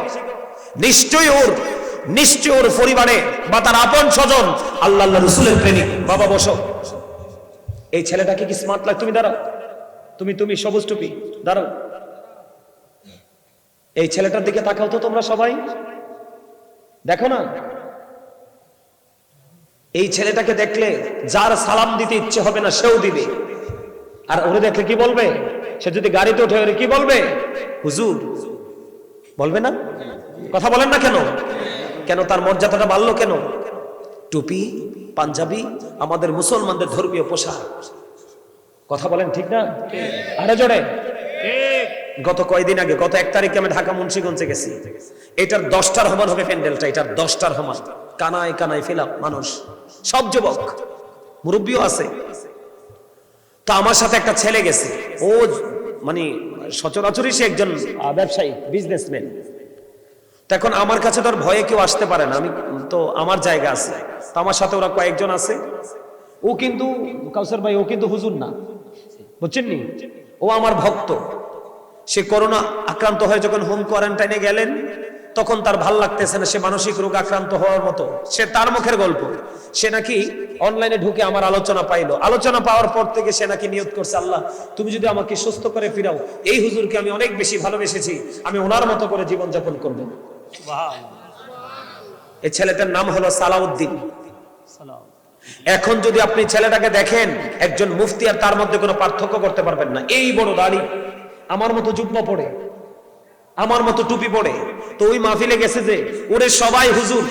নিশ্চয়ই ওর পরিবারে বা তার আপন স্বজন আল্লাহ রাসূলের প্রেমিক। বাবা বসো, এই ছেলেটাকে কি স্মার্ট লাগে? তুমি দাঁড়াও, তুমি সবুজ টুপি দাঁড়াও, এই ছেলেটার দিকে তাকাও তো তোমরা সবাই, দেখো না, এই ছেলেটাকে দেখলে যার সালাম দিতে ইচ্ছে হবে না সেও দিবে। আর ওরে দেখলে কি বলবে? সে যদি গাড়িতে ওঠে ওরে কি বলবে? হুজুর বলবে না? কথা বলেন না কেন? কেন তার মর্যাদাটা বাড়লো কেন? টুপি পাঞ্জাবি আমাদের মুসলমানদের ধর্মীয় পোশাক। কথা বলেন ঠিক না? আরে জোরে। গত কয়দিন আগে, গত 1 তারিখে আমি ঢাকা মুন্সিগঞ্জে গেছি। এটার 10টার সমান হবে প্যান্ডেলটা, এটার 10টার সমান। কানায় কানায় ফিলাপ মানুষ, সব যুবক, মুরব্বীও আছে। তো আমার সাথে একটা ছেলে গেছে, ও মানে সচরাচরই সে একজন ব্যবসায়ী, বিজনেসম্যান। তখন আমার কাছে তো আর ভয়ে কেউ আসতে পারে না, আমি তো আমার জায়গা আছে। তো আমার সাথে ওরা কয়েকজন আছে। ও কিন্তু কাউসার ভাই, ও কিন্তু হুজুর না, বুঝছেন নি? ও আমার ভক্ত। সে করোনা আক্রান্ত হয়ে যখন হোম কোয়ারেন্টাইনে গেলেন তখন তার ভাল লাগতেছে না, সে মানসিক রোগ আক্রান্ত হওয়ার মতো। সে তার মুখের গল্প, সে নাকি অনলাইনে ঢুকে আমার আলোচনা পাইলো। আলোচনা পাওয়ার পর থেকে সে নাকি নিয়ত করছে, আল্লাহ তুমি যদি আমাকে সুস্থ করে ফিরাও, এই হুজুরকে আমি অনেক বেশি ভালোবেসেছি, আমি ওনার মতো করে জীবন যাপন করব। এই ছেলেটার নাম হলো সালাউদ্দিন। এখন যদি আপনি ছেলেটাকে দেখেন, একজন মুফতি আর তার মধ্যে কোনো পার্থক্য করতে পারবেন না। এই বড় দাড়ি, আমার মতো জুব্বা পড়ে, আমার মতো টুপি পড়ে। তো ওই মাহফিলে গেছে যে ওরে সবাই হুজুর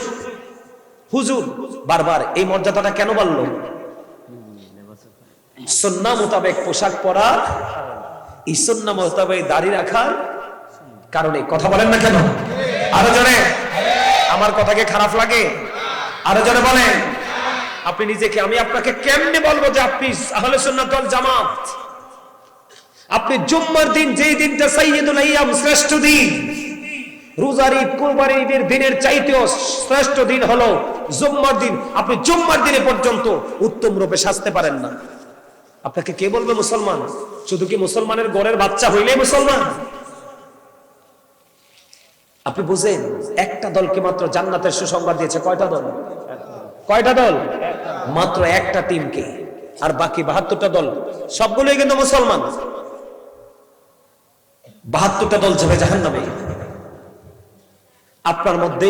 হুজুর, বারবার। এই মর্যাদাটা কেন বাড়লো? সুন্নাহ মোতাবেক পোশাক পরা, এই সুন্নাহ মোতাবেক দাড়ি রাখার কারণে। কথা বলেন না কেন? আরো জোরে। আমার কথাকে খারাপ লাগে? আরো জোরে বলেন। আপনি নিজেকে, আমি আপনাকে কেমনে বলবো যে আপনি আহলে সুন্নাত ওয়াল জামাত? আপনি জুম্মার দিন, যেই দিনটা সাইয়্যিদুল আইয়াম, শ্রেষ্ঠ দিন, রোজার ঈদ কুরবানির ঈদের দিনের চাইতেও শ্রেষ্ঠ দিন হলো জুম্মার দিন। আপনি জুম্মার দিনে পর্যন্ত উত্তম রূপে সাজতে পারেন না, আপনাকে কে বলবে মুসলমান? শুধু কি মুসলমানের ঘরের বাচ্চা হইলে মুসলমান? আপনি বুঝেন, একটা দলকে মাত্র জান্নাতের সুসংবাদ দিয়েছে। কয়টা দল? কয়টা দল? মাত্র একটা টিমকে। আর বাকি 72টা দল সবগুলোই কিন্তু মুসলমান। 72টা দল যাবে জাহান্নামে। আপনার মধ্যে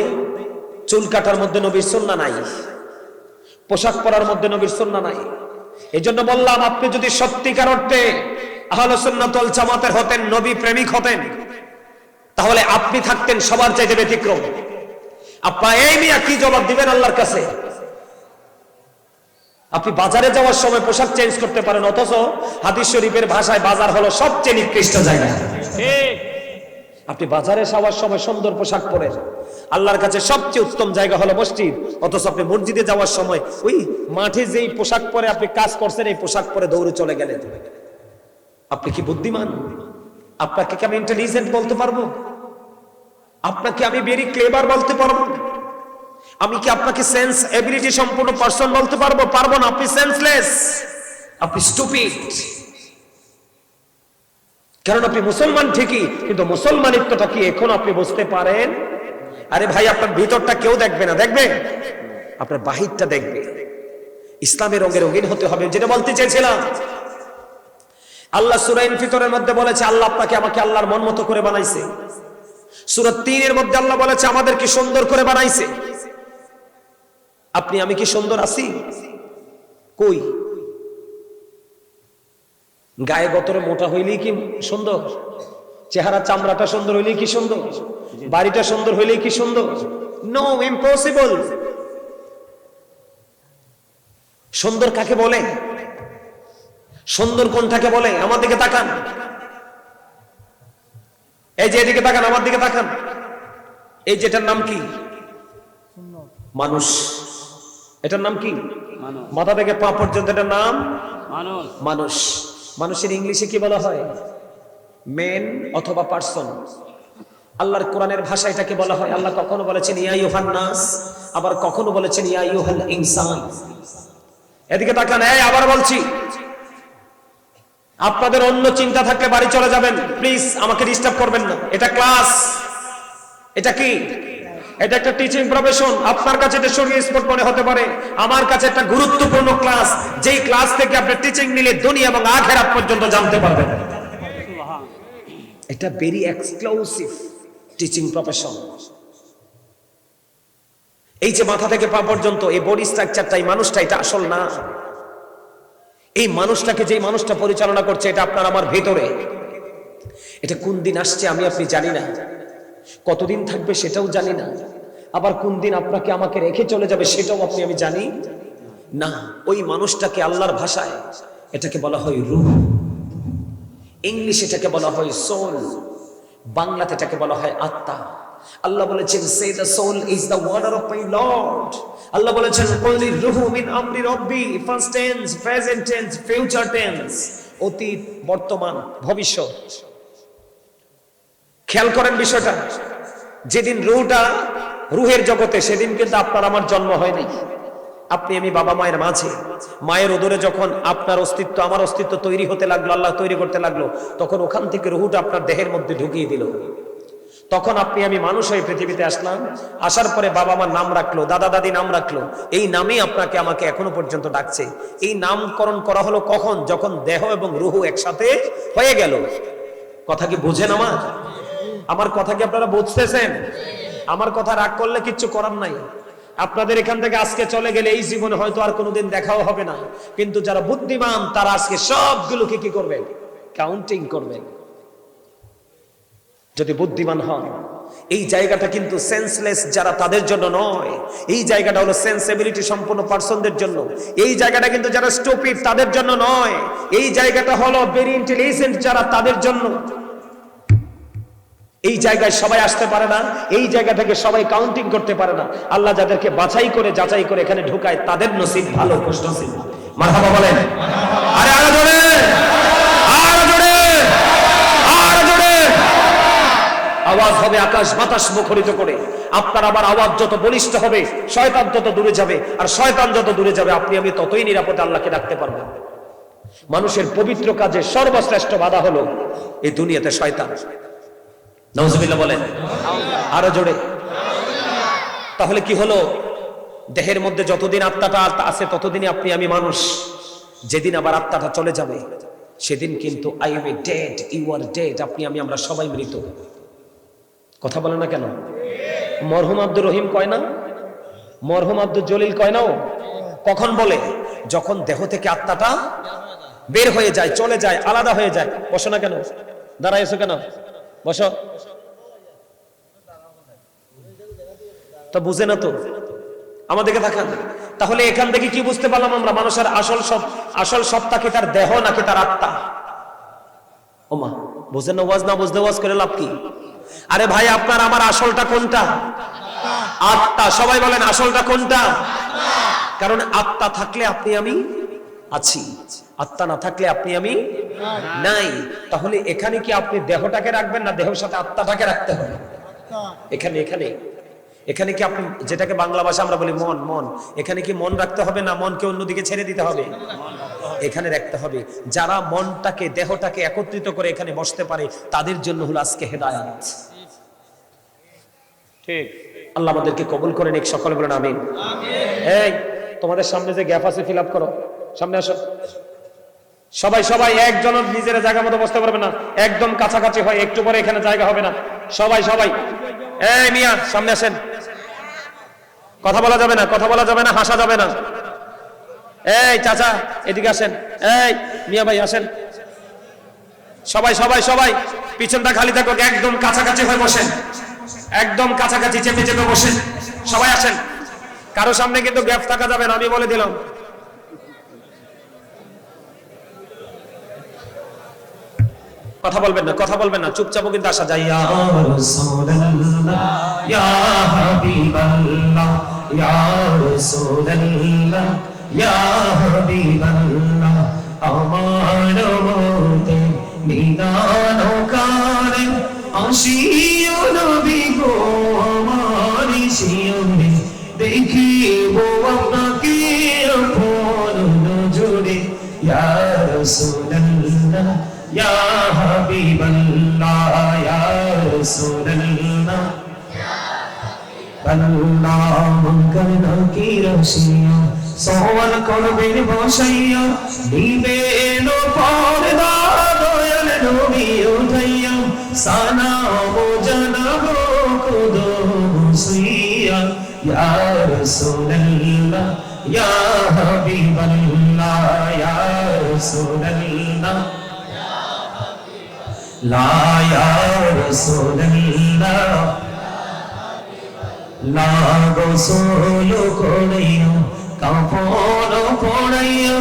চুল কাটার মধ্যে নবীর সুন্নাহ নাই, পোশাক পরার মধ্যে নবীর সুন্নাহ নাই। এই জন্য বললাম, আপনি যদি সত্যিকার অর্থে আহলে সুন্নাত ওয়াল জামাতের হতেন, নবী প্রেমিক হতেন, তাহলে আপনি থাকতেন সবার চাইতে ব্যতিক্রম। আপনার এই মিয়া কি জবাব দিবেন আল্লাহর কাছে? আপনি বাজারে যাওয়ার সময় পোশাক চেঞ্জ করতে পারেন, অথচ হাদিস শরীফের ভাষায় বাজার হলো সবচেয়ে নিকৃষ্ট জায়গা। আপনি বাজারে যাওয়ার সময় সুন্দর পোশাক পরেন, আল্লাহর কাছে সবচেয়ে উত্তম জায়গা হলো মসজিদ, অথচ আপনি মসজিদে যাওয়ার সময় ওই মাঠে যেই পোশাক পরে আপনি কাজ করছেন এই পোশাক পরে দৌড়ে চলে গেলেন। আপনি কি বুদ্ধিমান? আপনাকে কি আমি ইন্টেলিজেন্ট বলতে পারবো? আপনাকে আমি ভেরি ক্লেভার বলতে পারবো? আমি কি আপনাকে সেন্স এবিলিটি সম্পূর্ণ পারসন বলতে পারবো? পারবো না। আপনি সেন্সলেস, আপনি স্টুপিড। কারণ আপনি মুসলমান ঠিকই, কিন্তু মুসলমানিত্বটা কি এখন আপনি বুঝতে পারেন? আরে ভাই, আপনার ভিতরটা কেউ দেখবে না, দেখবে আপনার বাহিরটা দেখবে। ইসলামের রঙে রঙিন হতে হবে, যেটা বলতে চেয়েছিলাম। আল্লাহ সূরা ইনফিতরের মধ্যে বলেছে আল্লাহ আপনাকে আমাকে আল্লাহর মন মতো করে বানাইছে। সূরা 3 এর মধ্যে আল্লাহ বলেছে আমাদের কি সুন্দর করে বানাইছে। আপনি আমি কি সুন্দর আছি? কই? গায়ে গতরে মোটা হইলেই কি সুন্দর? চেহারা চামড়াটা সুন্দর হইলেই কি সুন্দর? বাড়িটা সুন্দর হইলেই কি সুন্দর? No, impossible. সুন্দর কাকে বলে? সুন্দর কোনটাকে বলে? আমার দিকে তাকান, এই যে এদিকে তাকান, আমার দিকে তাকান। এই যেটার নাম কি? মানুষ। এটার নাম কি? মাথা থেকে পা পর্যন্ত এটার নাম মানুষ। মানুষের ইংলিশে কি বলা হয়? মেন অথবা পারসন। আল্লাহর কোরআনের ভাষা এটাকে বলা হয়। আল্লাহ কখনো বলেছেন ইয়া আইয়ুহান নাস, আবার কখনো বলেছেন ইয়া আইয়ুহাল ইনসান। এদিকে তাকান, এই আবার বলছি, আপনাদের অন্য চিন্তা থাকলে বাড়ি চলে যাবেন, প্লিজ আমাকে ডিস্টার্ব করবেন না। এটা ক্লাস। এটা কি? এটা একটা টিচিং প্রফেশন। আপনার কাছে এটা শরীর স্পোর্ট মনে হতে পারে, আমার কাছে একটা গুরুত্বপূর্ণ ক্লাস, যেই ক্লাস থেকে আপনি টিচিং নিলে দুনিয়া এবং আখিরাত পর্যন্ত জানতে পারবেন। এটা ভেরি এক্সক্লুসিভ টিচিং প্রফেশন। এই যে মাথা থেকে পা পর্যন্ত এই বডি স্ট্রাকচারটা, এই মানুষটা, এটা আসল না। এই মানুষটাকে যে মানুষটা পরিচালনা করছে, এটা আপনার আমার ভেতরে। এটা কোন দিন আসছে আমি আপনি জানি না, কতদিন থাকবে সেটাও জানি না, আবার কোন দিন আপনাকে আমাকে রেখে চলে যাবে সেটাও আপনি আমি জানি না। ওই মানুষটাকে আল্লাহর ভাষায় এটাকে বলা হয় রূহ, ইংলিশে এটাকে বলা হয় সোল, বাংলাতে এটাকে বলা হয় আত্মা। আল্লাহ বলেছেন সে the soul is the warder of my Lord. আল্লাহ বলেছেন কুলি রূহু মিন আমরি রব্বি, first tense, present tense, future tense, অতীত, বর্তমান, ভবিষ্যৎ। খেয়াল করেন বিষয়টা। যেদিন রুহের জগতে, সেদিন কিন্তু আপনার আমার জন্ম হয়নি। আপনি আমি বাবা মায়ের মাঝে, মায়ের উদরে যখন আপনার অস্তিত্ব আমার অস্তিত্ব তৈরি হতে লাগলো, আল্লাহ তৈরি করতে লাগলো, তখন ওখান থেকে রুহটা আপনার দেহের মধ্যে ঢুকিয়ে দিল। তখন আপনি আমি মানুষ হয়ে পৃথিবীতে আসলাম। আসার পরে বাবা মার নাম রাখলো, দাদা দাদি নাম রাখলো, এই নামে আপনাকে আমাকে এখনো পর্যন্ত ডাকছে। এই নামকরণ করা হলো কখন? যখন দেহ এবং রুহু একসাথে হয়ে গেল। কথা কি বুঝেন? আমার কথা কি আপনারা বুঝতেছেন? আমার কথা রাগ করলে কিচ্ছু করার নাই। আপনাদের এখান থেকে আজকে চলে গেলে এই জীবনে হয়তো আর কোনোদিন দেখাও হবে না, কিন্তু যারা বুদ্ধিমান তারা আজকে সবগুলোকে কি করবেন? কাউন্টিং করবেন। যদি বুদ্ধিমান হন, এই জায়গাটা কিন্তু সেন্সলেস যারা তাদের জন্য নয়, এই জায়গাটা হলো সেন্সিবিলিটি সম্পন্ন পারসনদের জন্য। এই জায়গাটা কিন্তু যারা স্টুপিড তাদের জন্য নয়, এই জায়গাটা হলো ভেরি ইন্টেলিজেন্ট যারা তাদের জন্য। এই জায়গায় সবাই আসতে পারে না, এই জায়গা থেকে সবাই কাউন্টিং করতে পারে না। আল্লাহ যাদেরকে বাছাই করে যাচাই করে এখানে ঢুকায়, তাদের নসিব ভালো, কষ্ট নসিব। মারহাবা বলেন। আরে আরো জোরে, আরো জোরে, আরো জোরে আওয়াজ হবে আকাশ বাতাস মুখরিত করে। আপনার আবার আওয়াজ যত বলিষ্ঠ হবে, শয়তান তত দূরে যাবে, আর শয়তান যত দূরে যাবে আপনি আমি ততই নিরাপদে আল্লাহকে ডাকতে পারবো। মানুষের পবিত্র কাজে সর্বশ্রেষ্ঠ বাধা হলো এই দুনিয়াতে শয়তান। নাউজুবিল্লাহ বলেন, আরো জোরে। তাহলে কি হলো? দেহের মধ্যে যতদিন আত্মাটা আছে ততদিনই আপনি আমি মানুষ। যেদিন আবার আত্মাটা চলে যাবে সেদিন কিন্তু I am dead, you are dead, আপনি আমি আমরা সবাই মৃত। কথা বলে না কেন? মরহুম আব্দুর রহিম কয় না? মরহুম আব্দুল জলিল কয় না? কখন বলে? যখন দেহ থেকে আত্মাটা বের হয়ে যায়, চলে যায়, আলাদা হয়ে যায়। বসো না কেন? দাঁড়াইছো কেন? বসো। তা বুঝে না তো, আমাদেরকে দেখান। তাহলে এখান থেকে কি বুঝতে পারলাম আমরা? মানুষের আসল সত্তা কি তার দেহ নাকি তার আত্মা? ওমা, বুঝেন না? ওয়াজ না বুঝতে ওয়াজ করে লাভ কি? আরে ভাই, আপনার আমার আসলটা কোনটা? আত্মা। সবাই বলেন আসলটা কোনটা? কারণ আত্মা থাকলে আপনি আমি আছি। আত্মা না থাকলে আপনি আমি নাই। তাহলে এখানে কি আপনি দেহটাকে রাখবেন না দেহের সাথে আত্মাটাকে রাখতে হবে? এখানে এখানে এখানে কি আপনি যেটাকে বাংলা ভাষা আমরা বলি মন, মন, এখানে কি মন রাখতে হবে না মনকে অন্যদিকে ছেড়ে দিতে হবে? এখানে রাখতে হবে। যারা মনটাকে দেহটাকে একত্রিত করে এখানে বসতে পারে তাদের জন্য হলো আজকে হেদায়েত। ঠিক, আল্লাহ আমাদেরকে কবুল করে নিক, সকলে বলেন আমিন। এই তোমাদের সামনে যে গ্যাপ আছে ফিল আপ করো, সামনে আসো। সবাই সবাই একজন নিজের জায়গা মতো বসতে পারবে না, একদম কাছাকাছি হয়, একটু পরে এখানে জায়গা হবে না। সবাই সবাই এই মিয়া সামনে আসেন, কথা বলা যাবে না, কথা বলা যাবে না, হাসা যাবে না। এই চাচা এদিকে আসেন, এই মিয়া ভাই আসেন। সবাই সবাই সবাই পিছনটা খালি থাকুক, একদম কাছাকাছি হয়ে বসেন, একদম কাছাকাছি চেপে চেপে বসেন। সবাই আসেন, কারো সামনে কিন্তু গ্যাপ থাকা যাবে না, আমি বলে দিলাম। কথা বলবেন না, কথা বলবেন না, চুপচাপও কিন্তু আসা যায়। ইয়া রাসূলুল্লাহ ইয়া হাবিবাল্লাহ ইয়া রাসূলুল্লাহ ইয়া হাবিবাল্লাহ, আমার মতে নিদান কারে আসিও নবী গো, আমার শিয়রে দেখিব আপনাকে আপন নজরে। ইয়া রাসূলুল্লাহ ইয়া হাবিবাল্লাহ ইয়া রাসূলুল্লাহ আল্লাহ মুনকার নাকির আসিয়া সওয়াল করবেন বসাইয়া, দিবেন পর্দা দয়াল নবী উঠাইয়া, সালাম জানাবো কুদুম সুইয়া। ইয়া রাসূলুল্লাহ ইয়া হাবিবাল্লাহ ইয়া রাসূলুল্লাহ লা ইয়া রাসূলুল্লাহ লা গোসল করাইয়া কাফন পড়াইয়া,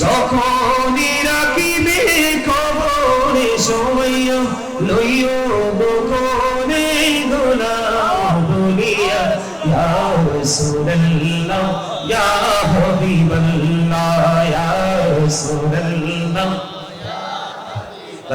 যখন রাখিবে কবরে শোয়াইয়া, লইও গোপনে গোলাম বলিয়া। ইয়া রাসূলুল্লাহ ইয়া হাবিবাল্লাহ ইয়া রাসূলুল্লাহ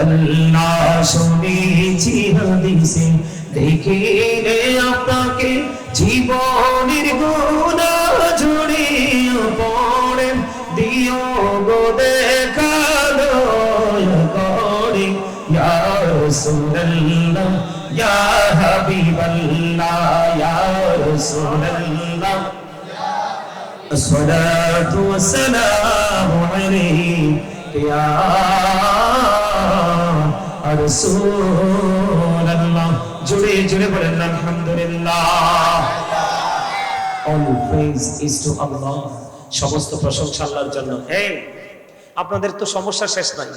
আল্লাহ শুনেছি হাদিসে, দেখিলে আপনাকে জীবনের গুনাহ ঝরিয়ে পড়ে, দিও গো দেখা দয়া করে। ইয়া রাসূলুল্লাহ ইয়া হাবিবাল্লাহ ইয়া রাসূলুল্লাহ আসসালাতু ওয়াসসালামু আলাইকা ইয়া রাসূলুল্লাহ। জুড়ে জুড়ে বলেন আলহামদুলিল্লাহ। All praise is to Allah, সমস্ত প্রশংসা আল্লাহর জন্য। এই আপনাদের তো সমস্যা শেষ নাই,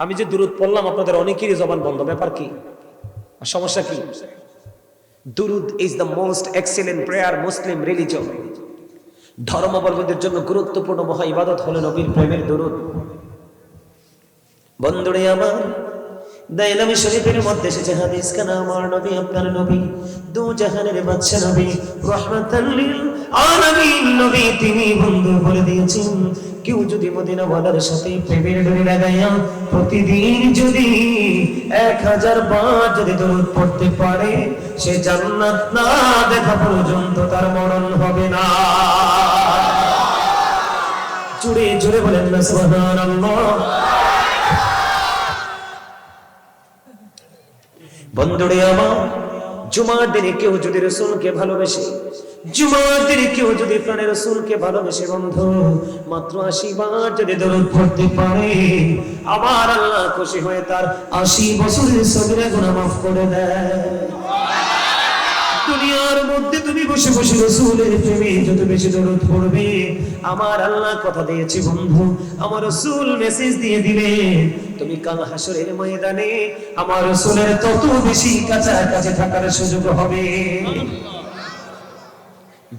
আমি যে দুরূদ পড়লাম আপনাদের অনেকেরই জবান বন্ধ, ব্যাপার কি? সমস্যা কি? দুরূদ is the most excellent prayer Muslim religion. ধর্মাবলম্বীদের জন্য গুরুত্বপূর্ণ মহা ইবাদত হলো নবীর প্রেমের দুরূদ। বন্ধুরে আমার, দাইলামি শরীফের মধ্যে এসেছে হাদিস খানা, আমার নবী আপনার নবী দু জাহানের বাদশা নবী রাহমাতাল লিল আলামিন নবী, তিনি বন্ধু বলে দিয়েছেন, কেউ যদি মদিনা ওয়ালার সাথে প্রেমের ডোরি লাগাইয়া প্রতিদিন যদি 1000 বার যদি দরুদ পড়তে পারে, সে জান্নাত না দেখা পর্যন্ত তার মরণ হবে না। জুড়ে জুড়ে বলেন না সুবহানাল্লাহ। বন্ধুরে আমার, জুমার দিনে কেউ যদি রাসূলকে ভালোবেসে, জুমার দিনে কেউ যদি প্রাণের রাসূলকে ভালোবেসে বন্ধু মাত্র 80 বার যদি দরুদ পড়তে পারে, আমার আল্লাহ খুশি হয়ে তার 80 বছরের সগীরা গুনাহ মাফ করে দেয়। দুনিয়ার মধ্যে তুমি বসে বসে রাসূলের প্রেমে যত বেশি দরুদ পড়বে, আমার আল্লাহ কথা দিয়েছে বন্ধু, আমার রাসূল মেসেজ দিয়ে দিবে, তুমি কাল হাসরের ময়দানে আমার রাসূলের তত বেশি কাছাকাছি থাকার সুযোগ হবে।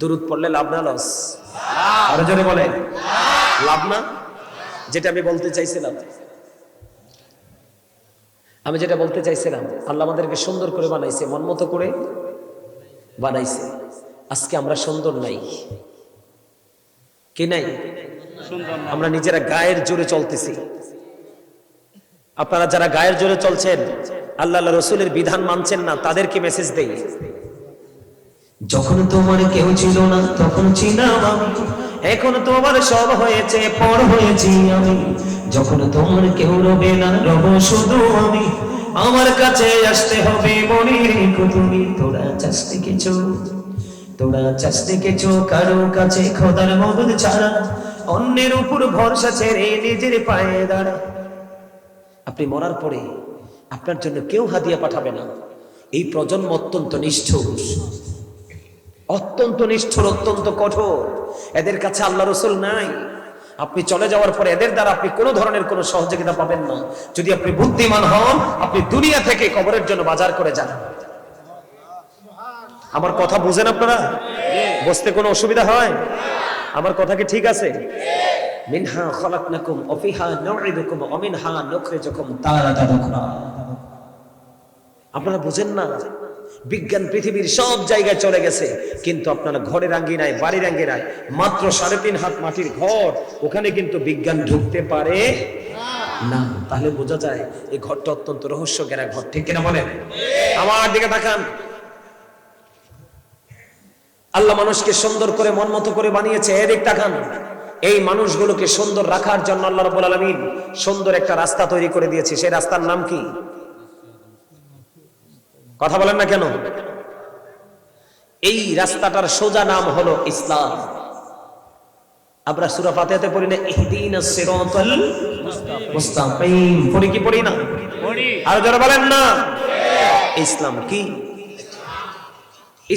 দরুদ পড়লে লাভ না লস? আরো জোরে বলে লাভ না? যেটা আমি বলতে চাইছিলাম, আল্লাহ আমাদেরকে সুন্দর করে বানাইছে, মন মতো করে বানাইছে। আজকে আমরা সুন্দর নাই, কি নাই? আমরা নিজেরা গায়ের জোরে চলতেছি। আপনারা যারা গায়ের জোরে চলছেন, আল্লাহ রসুলের বিধান মানছেন না, তাদেরকে মেসেজ দেই, যখন তোমার কেউ ছিল না তখন ছিলাম আমি, এখন তোমার সব হয়েছে পর হয়েছি আমি। যখন তোমার কেউ রবে না রব শুধু আমি, আমার কাছে আসতে হবে মনে রেখো তুমি। তোরা চাষতে কিছু, তোরা চাষতে কিছু কারো কাছে খোদার মদদ ছাড়া, অন্যের উপর ভরসা ছেড়ে নিজের পায়ে দাঁড়া। আপনি মরার পরে আপনার জন্য কেউ হাদিয়া পাঠাবে না। এই প্রজন্ম অত্যন্ত নিষ্ঠুর, অত্যন্ত নিষ্ঠুর, অত্যন্ত কঠোর। এদের কাছে আল্লাহ রসুল নাই। আপনি চলে যাওয়ার পরে এদের দ্বারা আপনি কোনো ধরনের কোনো সহযোগিতা পাবেন না। যদি আপনি বুদ্ধিমান হন, আপনি দুনিয়া থেকে কবরের জন্য বাজার করে যান। আমার কথা বুঝেন আপনারা? বুঝতে কোনো অসুবিধা হয়? আমার কথা কি ঠিক আছে? মিনহা খলাকনাকুম ওয়া ফিহা নুঈদুকুম ওয়া মিনহা নুখরিজুকুম তারাতান উখরা। আপনারা বুঝেন না? বিজ্ঞান পৃথিবীর সব জায়গায় চলে গেছে, কিন্তু আপনারা ঘরের আঙ্গিনায়, বাড়ির আঙ্গিনায় মাত্র 3.5 হাত মাটির ঘর, ওখানে কিন্তু বিজ্ঞান ঢুকতে পারে না। তাহলে বোঝা যায় এই ঘরটা অত্যন্ত রহস্য ঘেরা ঘর, ঠিক কিনা বলেন? আমার দিকে তাকান। আল্লাহ মানুষকে সুন্দর করে মন মতো করে বানিয়েছে, এদিক তাকান। এই মানুষগুলোকে সুন্দর রাখার জন্য আল্লাহ রাব্বুল আলামিন সুন্দর একটা রাস্তা তৈরি করে দিয়েছে। সেই রাস্তার নাম কি? কথা বলেন না কেন? এই রাস্তাটার সোজা নাম হলো ইসলাম। আমরা সূরা ফাতিহাতে পড়ি না, ইহদিনাস সিরাতাল মুস্তাকিম? পড়ি কি পড়ি না? আর যারা বলেন না, ইসলাম কি?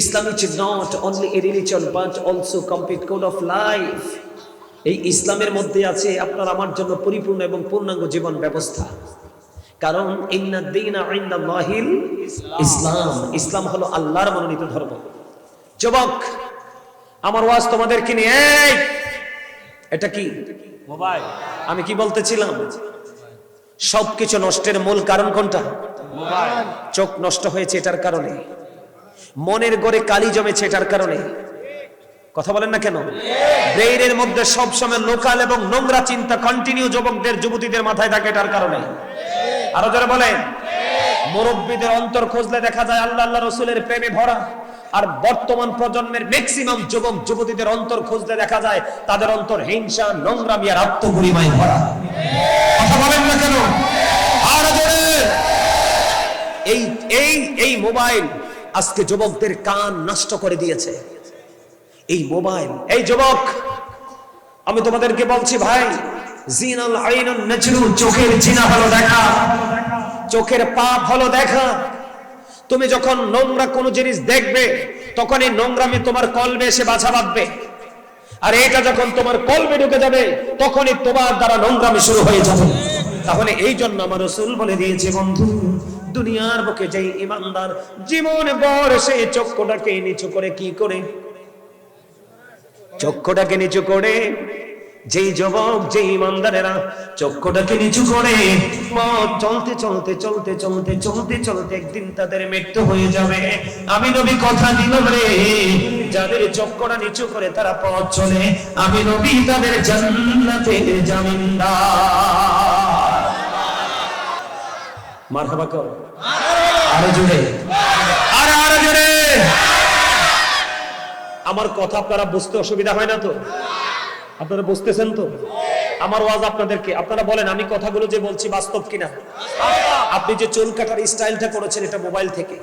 Islam is not only a religion but also complete code of life. এই ইসলামের মধ্যে আছে আপনার আমার জন্য পরিপূর্ণ এবং পূর্ণাঙ্গ জীবন ব্যবস্থা। কারণ ইন্নাদ দীনা ইনদাল্লাহিল ইসলাম, ইসলাম হলো আল্লাহর মনোনীত ধর্ম। যুবক, আমার ওয়াজ তোমাদেরকে নিয়ে, এই এটা কি মোবাইল? আমি কি বলতেছিলাম? সবকিছু নষ্টের মূল কারণ কোনটা? মোবাইল। চোখ নষ্ট হয়েছে এটার কারণে, মনের গড়ে কালি জমেছে এটার কারণে। কথা বলেন না কেন? ব্রেইনের মধ্যে সব সময় লোকাল এবং নোংরা চিন্তা কন্টিনিউ যুবকদের, যুবতীদের মাথায় থাকে এটার কারণে। আরো যারা বলেন, মুরব্বীদের অন্তর খুঁজলে দেখা যায় আল্লাহ আল্লাহ রাসূলের প্রেমে ভরা। আর বর্তমান প্রজন্মের ম্যাক্সিমাম যুবক যুবতীদের অন্তর খুঁজলে দেখা যায় তাদের অন্তর হিংসা, নোংরামি আর আত্মগরিমায় ভরা। কথা বলেন না কেন? আর এই মোবাইল আজকে যুবকদের কান নষ্ট করে দিয়েছে। এই মোবাইল, এই যুবক, আমি তোমাদেরকে বলছি ভাই, জিনাল আইনুন নাজরু, চোখের জিনা হলো দেখা, চোখের পাপ হলো দেখা। তুমি যখন নোংরা কোনো জিনিস দেখবে, তখন এই নোংরামি তোমার কলবে এসে বাছা বাঁধবে। আর এটা যখন তোমার কলবে ঢুকে যাবে, তখনই তোমার দ্বারা নোংরামি শুরু হয়ে যাবে। তাহলে এই জন্য আমার রাসূল বলে দিয়েছে, বন্ধু, দুনিয়ার বুকে যেই ইমানদার জীবন ভর সে চক্ষুটাকে নিচু করে, কি করে? চক্ষুটাকে নিচু করে। যেই যুবক, যেই ইমানদারেরা চক্ষুটাকে নিচু করে, চলতে চলতে চলতে চলতে চলতে চলতে একদিন তাদের মৃত্যু হয়ে যাবে। আমি নবী কথা দিলাম রে, যাদের চক্ষুটা নিচু করে তারা পথ চলে, আমি নবী তাদের জান্নাতের জামিনদার। মারহাবা কর, আরো জোরে, আরো জোরে। আমার কথা আপনারা বুঝতে অসুবিধা হয় না তো? আপনারা বুঝতেছেন তো আমার ওয়াজ আপনাদেরকে? আপনারা বলেন আমি কথাগুলো যে বলছি বাস্তব কিনা? আপনি যে চুল কাটার স্টাইলটা করেছেন এটা মোবাইল থেকে।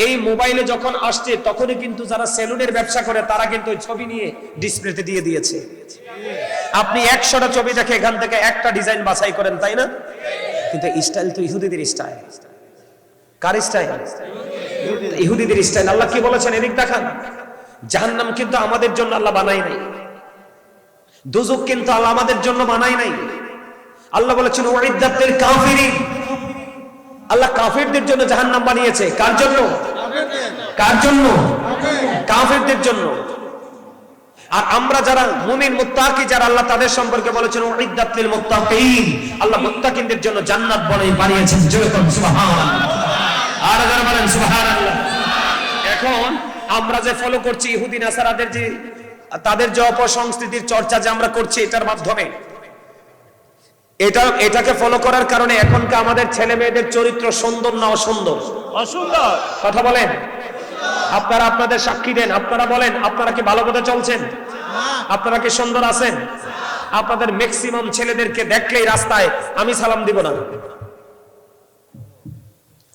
এই মোবাইলে যখন আসছে তখনই কিন্তু যারা সেলুনের ব্যবসা করে তারা কিন্তু ওই ছবি নিয়ে ডিসপ্লেতে দিয়ে দিয়েছে। আপনি 100টা ছবি দেখে এখান থেকে একটা ডিজাইন বাছাই করেন, তাই না? কিন্তু স্টাইল তো ইহুদিদের স্টাইল। কার স্টাইল? ইহুদিদের স্টাইল। আল্লাহ কি বলেছেন এদিক দেখান। জাহান্নাম কিন্তু আমাদের জন্য আল্লাহ বানাই নাই, দোজখ কিন্তু আল্লাহ আমাদের জন্য বানাই নাই। আল্লাহ বলেছেন ওয়াইদ্দাত লিল কাফিরিন, আল্লাহ কাফিরদের জন্য জাহান্নাম বানিয়েছে। কার জন্য? কার জন্য? কাফিরদের জন্য। আর আমরা যারা মুমিন মুত্তাকি যারা, আল্লাহ তাদের সম্পর্কে বলেছেন ওয়াইদ্দাত লিল মুত্তাকিন, আল্লাহ মুত্তাকিনদের জন্য জান্নাত বানিয়েছেন। জোরে বলুন সুবহানাল্লাহ। আর যারা বলেন সুবহানাল্লাহ। এখন আমরা যে ফলো করছি ইহুদি নাসারাদের যে তাদের যে অপসংস্কৃতির চর্চা যে আমরা করছি এটার মাধ্যমে, এটাকে ফলো করার কারণে এখনকার আমাদের ছেলে মেয়েদের চরিত্র সুন্দর না অসুন্দর? অসুন্দর। কথা বলেন, আপনারা আপনাদের সাক্ষী দেন, আপনারা বলেন আপনারা কি ভালো পথে চলছেন? আপনারা কি সুন্দর আছেন? আপনাদের ম্যাক্সিমাম ছেলেদেরকে দেখলেই রাস্তায় আমি সালাম দিব না,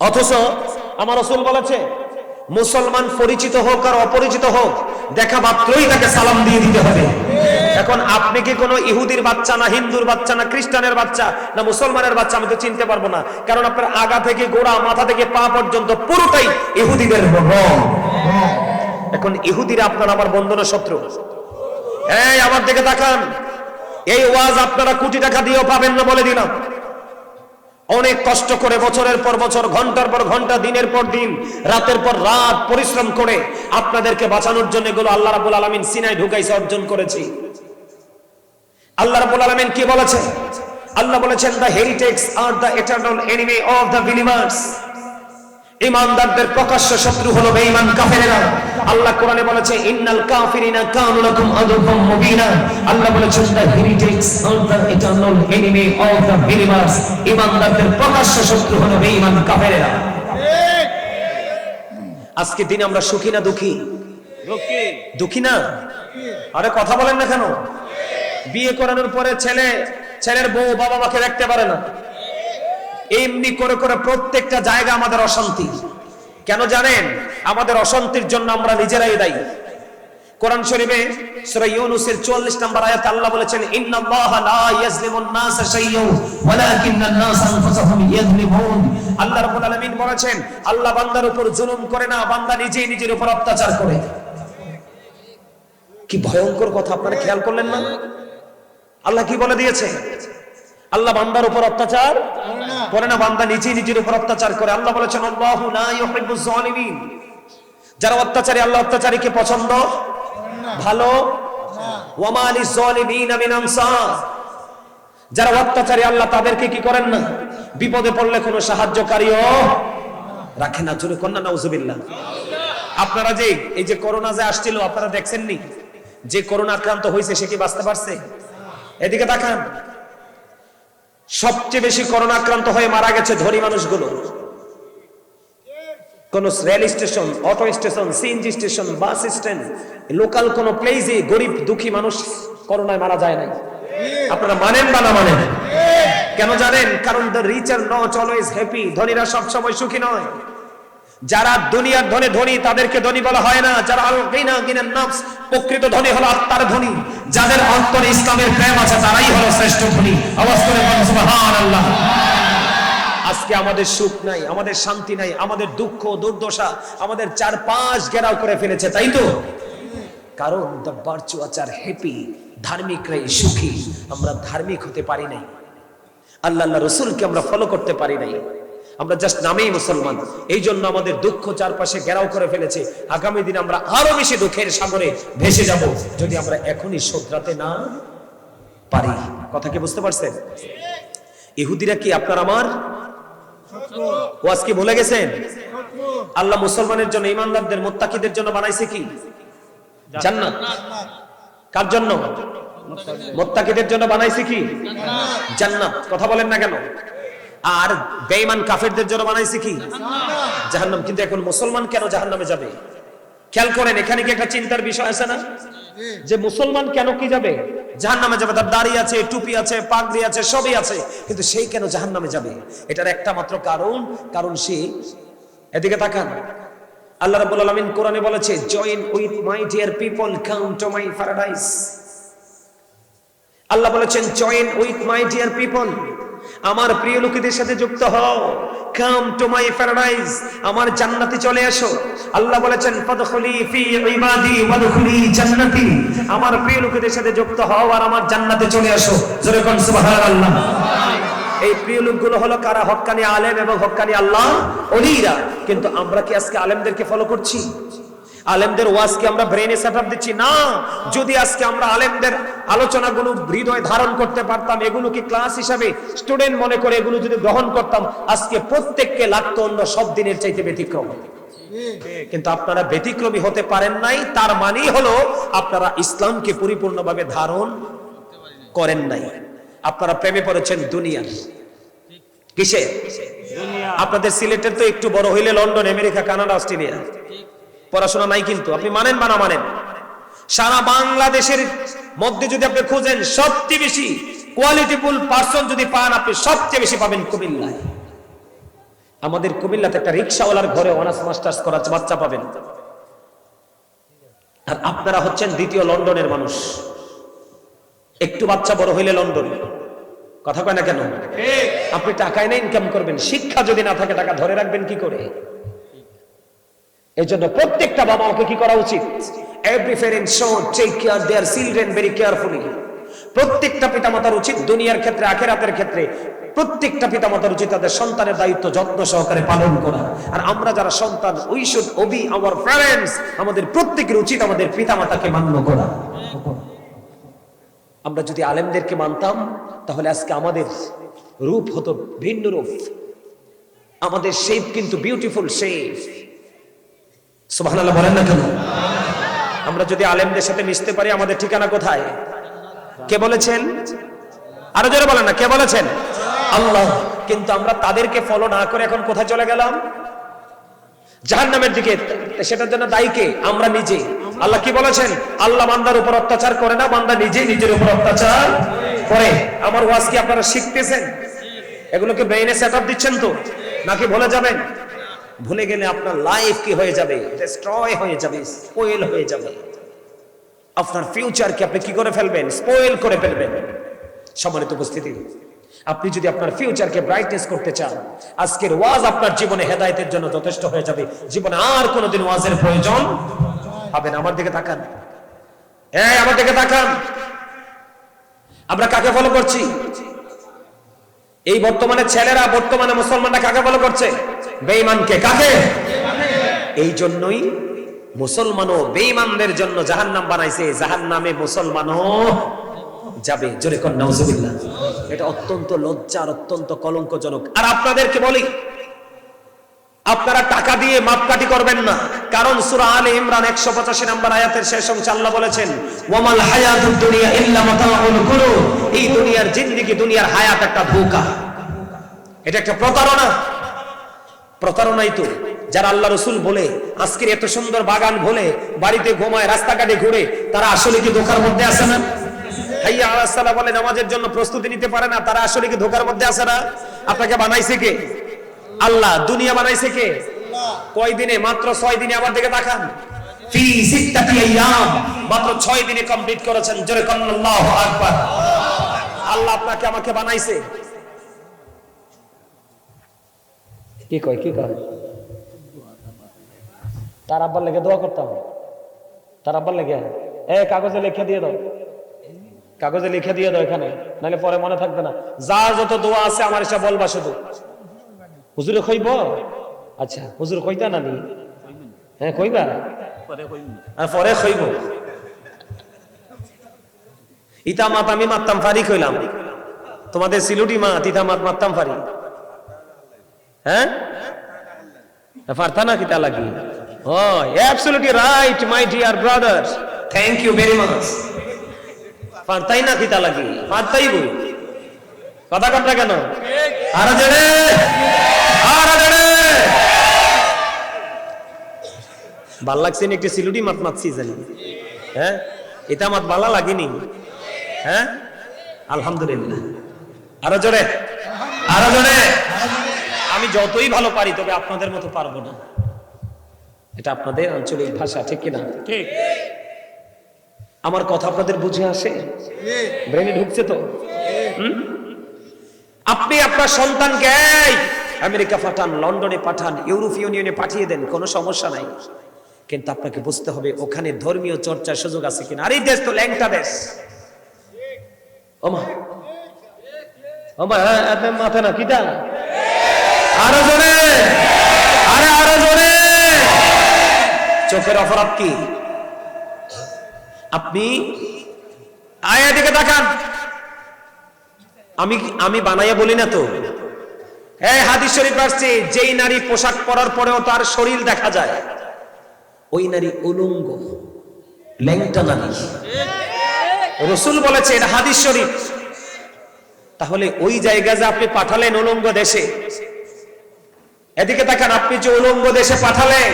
অথচ আমার রাসূল বলেছে মুসলমান পরিচিত হোক আর অপরিচিত হোক দেখা মাত্রই তাকে সালাম দিয়ে দিতে হবে। এখন আপনি কি কোনো ইহুদির বাচ্চা না হিন্দুর বাচ্চা না খ্রিস্টানের বাচ্চা না মুসলমানের বাচ্চা আমি তো চিনতে পারবো না, কারণ আপনার আগা থেকে গোড়া মাথা থেকে পা পর্যন্ত পুরোটাই ইহুদিদের রং। এখন ইহুদিরা আপনার আমার বন্ধু না শত্রু? এই আমার দিকে তাকান, এই ওয়াজ আপনারা কোটি টাকা দিয়েও পাবেন না বলে দিলাম। অনেক কষ্ট করে বছরের পর বছর, ঘন্টার পর ঘন্টা, দিনের পর দিন, রাতের পর রাত পরিশ্রম করে আপনাদেরকে বাঁচানোর জন্য এগুলো আল্লাহ রাব্বুল আলামিন সিনায় ঢুকাইছে, অর্জন করেছি। আল্লাহ রাব্বুল আলামিন কি বলেছে? আল্লাহ বলেছেন the heretics are the eternal enemy of the believers. ঈমানদারদের প্রকাশ্য শত্রু হলো বেঈমান কাফেরেরা। আল্লাহ কোরআনে বলেছে ইন্নাল কাফিরিনা কানু লাকুম আদুওয়াম মুবিনা। আল্লাহ বলেছেন the heretics are the eternal enemy of the believers. ঈমানদারদের প্রকাশ্য শত্রু হলো বেঈমান কাফেরেরা। আজকে দিন আমরা সুখী না দুঃখী? দুঃখী না? আরে কথা বলেন না কেন? বিয়ে করানোর পরে ছেলের বউ বাবা মাকে দেখতে পারে না, এমনি করে করে প্রত্যেকটা জায়গা আমাদের অশান্তি। কেন জানেন? আমাদের অশান্তির জন্য আমরা নিজেরাই দায়ী। কোরআন শরীফে সূরা ইউনূসের 44 নম্বর আয়াতে আল্লাহ বলেছেন ইন্নাল্লাহা লা ইয়াজলিমুন নাসা শাইয়্যান ওয়ালাকিন্নান নাসা আনফুসাহুম ইয়াজলিমুন। আল্লাহ রাব্বুল আলামিন বলেছেন আল্লাহ বান্দার উপর জুলুম করে না, বান্দা নিজেই নিজের উপর অত্যাচার করে। কি ভয়ঙ্কর কথা, আপনারা খেয়াল করলেন না? আল্লাহ কি বলে দিয়েছে? আল্লাহ বান্দার উপর অত্যাচার করে না, বান্দা নিজেই নিজের উপর অত্যাচার করে। আল্লাহ বলেছেন আল্লাহু লা ইউহিব্বুজ জালিমিন। যারা অত্যাচারী, আল্লাহ অত্যাচারীকে পছন্দ ভালো ওয়া মা লিজ জালিমিনা মিন আনসার। যারা অত্যাচারী আল্লাহ তাদেরকে কি করেন না, বিপদে পড়লে কোনো সাহায্যকারীও রাখেন না। জোরে কন্না নাউজুবিল্লাহ। আপনারা যে এই যে করোনা যে আসছিল আপনারা দেখছেন নি? যে করোনা আক্রান্ত হয়েছে সে কি বাঁচতে পারছে? এদিকে তাকান, সবচেয়ে বেশি করোনা আক্রান্ত হয়ে মারা গেছে ধনী মানুষগুলো। কোন rail station, auto station, CNG station, bus stand, local কোন প্লেসে গরিব দুঃখী মানুষ করোনায় মারা যায় নাই। আপনারা মানেন বা না মানেন? কেন জানেন? কারণ the rich are not always happy. ধনীরা সবসময় সুখী নয়। যারা দুনিয়ার ধনে ধনী তাদেরকে ধনী বলা হয় না। যারা আল গিনা গিনান নাফস, প্রকৃত ধনী হলো আত্মার ধনী। যাদের অন্তরে ইসলামের প্রেম আছে তারাই হলো শ্রেষ্ঠ ধনী। আওয়াজ করে বলুন সুবহানাল্লাহ। আজকে আমাদের সুখ নাই, আমাদের শান্তি নাই, আমাদের দুঃখ দুর্দশা আমাদের চারপাশ ঘেরাও করে ফেলেছে, তাই তো? কারণ দ্য ভার্চুয়াস আর হ্যাপি, ধার্মিকরাই সুখী। আমরা ধার্মিক হতে পারি নাই, আল্লাহ রাসূলকে আমরা ফলো করতে পারি নাই, আমরা জাস্ট নামেই মুসলমান। এই জন্য আমাদের দুঃখ চারপাশে ঘেরাও করে ফেলেছে। আগামী দিন আমরা আরো বেশি দুঃখের সাগরে ভেসে যাব যদি আমরা এখনই শোধরাতে না পারি। কথা কি বুঝতে পারছেন? ইহুদিরা কি আপনার আমার ওয়াজ কি ভুলে গেছেন? আল্লাহ মুসলমানের জন্য, ঈমানদারদের, মুত্তাকিদের জন্য বানাইছে কি? জান্নাত। কার জন্য? মুত্তাকিদের জন্য বানাইছে কি? জান্নাত। কথা বলেন না কেন? আর বেঈমান কাফেরদের জন্য বানাইছে কি? জাহান্নাম। কিন্তু এখন মুসলমান কেন জাহান্নামে যাবে? খেয়াল করেন, এখানে কি একটা চিন্তার বিষয় আছে না? যে মুসলমান কেন কি যাবে? জাহান্নামে যাবে। তার দাড়ি আছে, টুপি আছে, পাগড়ি আছে, সবই আছে, কিন্তু সেই কেন জাহান্নামে যাবে? এটার একটা মাত্র কারণ সে, এদিকে তাকান, আল্লাহ রাব্বুল আলামিন কোরআনে বলেছে join with my dear people come to my paradise. আল্লাহ বলেছেন join with my dear people, আমার প্রিয় লোকেদের সাথে যুক্ত হও। কাম টু মাই প্যারাডাইস, আমার জান্নাতে চলে আসো। আল্লাহ বলেছেন ফাদখুলি ফি ইবাদি ওয়াদখুলি জান্নাতি, আমার প্রিয় লোকেদের সাথে যুক্ত হও আর আমার জান্নাতে চলে আসো। জোরে কোন সুবহানাল্লাহ। এই প্রিয় লোকগুলো হলো কারা? হক্কানি আলেম এবং হক্কানি আল্লাহ ওলিরা। কিন্তু আমরা কি আজকে আলেমদেরকে ফলো করছি? আলেমদের ওয়াজ কি আমরা ব্রেনে সেটআপ দিচ্ছি? না। যদি আজকে আমরা আলেমদের আলোচনাগুলো হৃদয়ে ধারণ করতে পারতাম, এগুলো কি ক্লাস হিসাবে স্টুডেন্ট মনে করে এগুলো যদি গ্রহণ করতাম, আজকে প্রত্যেককে লাগতো অন্য সব দিনের চাইতে ব্যতিক্রম। কিন্তু আপনারা ব্যতিক্রমী হতে পারেন নাই, তার মানেই হলো আপনারা ইসলামকে পরিপূর্ণভাবে ধারণ করেন নাই। আপনারা প্রেমে পড়েছেন দুনিয়ার। কিসে? আপনাদের সিলেটের তো একটু বড় হইলে লন্ডন, আমেরিকা, কানাডা, অস্ট্রেলিয়া, পড়াশোনা নাই। কিন্তু আপনি মানেন বা না মানেন, সারা বাংলাদেশের মধ্যে যদি আপনি খুঁজেন সবচেয়ে বেশি কোয়ালিটিফুল পারসন যদি পান, আপনি সবচেয়ে বেশি পাবেন কুমিল্লায়। আমাদের কুমিল্লাতে একটা রিক্সাওয়ালার ঘরে অনার্স মাস্টার্স করা বাচ্চা পাবেন। আর আপনারা হচ্ছেন দ্বিতীয় লন্ডনের মানুষ। একটু বাচ্চা বড় হইলে লন্ডন, কথা কয় না কেন? আপনি টাকায় না ইনকাম করবেন, শিক্ষা যদি না থাকে টাকা ধরে রাখবেন কি করে? এই জন্য প্রত্যেকটা বাবা মাকে কি করা উচিত? Every parent should take care their children very carefully. প্রত্যেকটা পিতামাতার উচিত দুনিয়ার ক্ষেত্রে, আখিরাতের ক্ষেত্রে প্রত্যেকটা পিতামাতার উচিত তাদের সন্তানের দায়িত্ব যত্ন সহকারে পালন করা। আর আমরা যারা সন্তান, we should obey our parents. আমাদের প্রত্যেকের উচিত আমাদের পিতামাতাকে মান্য করা। আমরা যদি আলেমদেরকে মানতাম তাহলে আজকে আমাদের রূপ হতো ভিন্ন রূপ। আমাদের শেপ কিন্তু বিউটিফুল শেপ। সুবহানাল্লাহ বলেন না কেন? আমরা যদি আলেমদের সাথে মিশতে পারি, আমাদের ঠিকানা কোথায়? কে বলেছেন? আরো জোরে বলেন না, কে বলেছেন? আল্লাহ। কিন্তু আমরা তাদেরকে ফলো না করে এখন কোথায় চলে গেলাম? জাহান্নামের দিকে। সেটার জন্য দায়ী কে? আমরা নিজে। আল্লাহ কি বলেছেন? আল্লাহ বান্দার উপর অত্যাচার করে না, বান্দা নিজেই নিজের উপর অত্যাচার করে। আমার ওয়াজ কি আপনারা শিখতেছেন? এগুলোকে ব্রেইনে সেটআপ দিচ্ছেন তো, নাকি ভুলে যাবেন? ভুলে গেলে আপনার লাইফ কি হয়ে যাবে? ডিস্ট্রয় হয়ে যাবে, স্পয়েল হয়ে যাবে। আপনার ফিউচারকে আপনি কি করে ফেলবেন? স্পয়েল করে ফেলবেন। সম্মানিত উপস্থিতি, আপনি যদি আপনার ফিউচারকে ব্রাইটনেস করতে চান, আজকের ওয়াজ আপনার জীবনে হেদায়েতের জন্য যথেষ্ট হয়ে যাবে। জীবনে আর কোনোদিন ওয়াজের প্রয়োজন হবে না। আমার দিকে তাকান, হ্যাঁ আমার দিকে তাকান। আমরা কাকে ফলো করছি? এই বর্তমানে ছেলেরা, বর্তমানে মুসলমানরা কাকে ফলো করছে? বেঈমানকে। কাকে? এই জন্যই মুসলমানও বেঈমানদের জন্য জাহান্নাম বানাইছে, জাহান্নামে মুসলমানও যাবে। জোরে কোন নাউজুবিল্লাহ। এটা অত্যন্ত লজ্জার, অত্যন্ত কলঙ্কজনক। আর আপনাদেরকে বলি, আপনারা টাকা দিয়ে মাপকাঠি করবেন না। কারণ সূরা আলে ইমরান 185 নম্বর আয়াতের শেষ অংশে আল্লাহ বলেছেন, ওয়ামাল হায়াতুদ দুনিয়া ইল্লা মাতাউল গুরুর। এই দুনিয়ার জিন্দেগি, দুনিয়ার হায়াত একটা ধোঁকা, এটা একটা প্রতারণা। প্রতারণাই তো যারা আল্লাহ রাসূল বলে আজকের এত সুন্দর বাগান বলে বাড়িতে ঘুমায়, রাস্তাঘাটে ঘুরে, তারা আসলে কি ধোঁকার মধ্যে আছে না? হাইয়া আলাস সালাহ বলে নামাজের জন্য প্রস্তুতি নিতে পারে না, তারা আসলে কি ধোঁকার মধ্যে আছে না? আপনাকে বানাইছে কে? আল্লাহ। দুনিয়া বানাইছে কে? কয় দিনে? মাত্র 6 দিনে। আমার দিকে তাকান, ফি সিত্তাতি আইয়াম, মাত্র 6 দিনে কমপ্লিট করেছেন। জোরে কোন আল্লাহু আকবার। আল্লাহ আপনাকে আমাকে বানাইছে। কি কয়? কি কয়? তার আব্বার লেগে দোয়া করতাম। তার আব্বার লেগে কাগজে লিখে দিয়ে দাও, কাগজে লিখে দিয়ে দাও এখানে, নাহলে পরে মনে থাকবে না। যা যত দোয়া আছে আমার এসে বলবা শুধু। হুজুরে কইব? আচ্ছা হুজুর কইতা না নি? হ্যাঁ কইবা, আর পরে কইব। ইতা মাত আমি মারতাম পারি কইলাম, তোমাদের সিলুটি মা তিতা মাত মারতাম পারি। হ্যাঁ পারতা না কিতা লাগি? Oh, absolutely right, my dear brother. Thank you very much. পারতাই না কিতা লাগি? পারতাই বই। কথা কথা কেন? আরে জোরে, আরে জোরে। ভাল লাগছে না? একটু সিলুটি মাত মাতছি জানি। হ্যাঁ এটা মাত ভালো লাগেনি? হ্যাঁ আলহামদুলিল্লাহ। আরো জোরে, আরো জোরে। আমি যতই ভালো পারি, তবে আপনাদের মতো পারবো না। এটা আপনাদের আঞ্চলিক ভাষা, ঠিক কিনা? ঠিক। আমার কথা আপনাদের বুঝে আসে? ব্রেনে ঢুকছে তো? আপনি আপনার সন্তানকে আমেরিকা পাঠান, লন্ডনে পাঠান, ইউরোপীয় ইউনিয়নে পাঠিয়ে দেন, কোনো সমস্যা নাই। কিন্তু আপনাকে বুঝতে হবে ওখানে ধর্মীয় চর্চার সুযোগ আছে কিনা। আর এই দেশ তো ল্যাংটা দেশ। ওমা ওমা মাথা না কিটা? আরো জোরে, আরে আরো জোরে। চোখের অপরাধ কি? আপনি আয়ার দিকে তাকান। আমি বানাইয়া বলি না তো, এই হাদিস শরীফ আসছে, যেই নারী পোশাক পরার পরেও তার শরীর দেখা যায়, ওই নারী উলঙ্গ, ল্যাংটা নারী। রাসূল বলেছে, এটা হাদিস শরীফ। তাহলে ওই জায়গা যে আপনি পাঠালেন উলঙ্গ দেশে, এদিকে তাকান, আপনি যে উলঙ্গ দেশে পাঠালেন,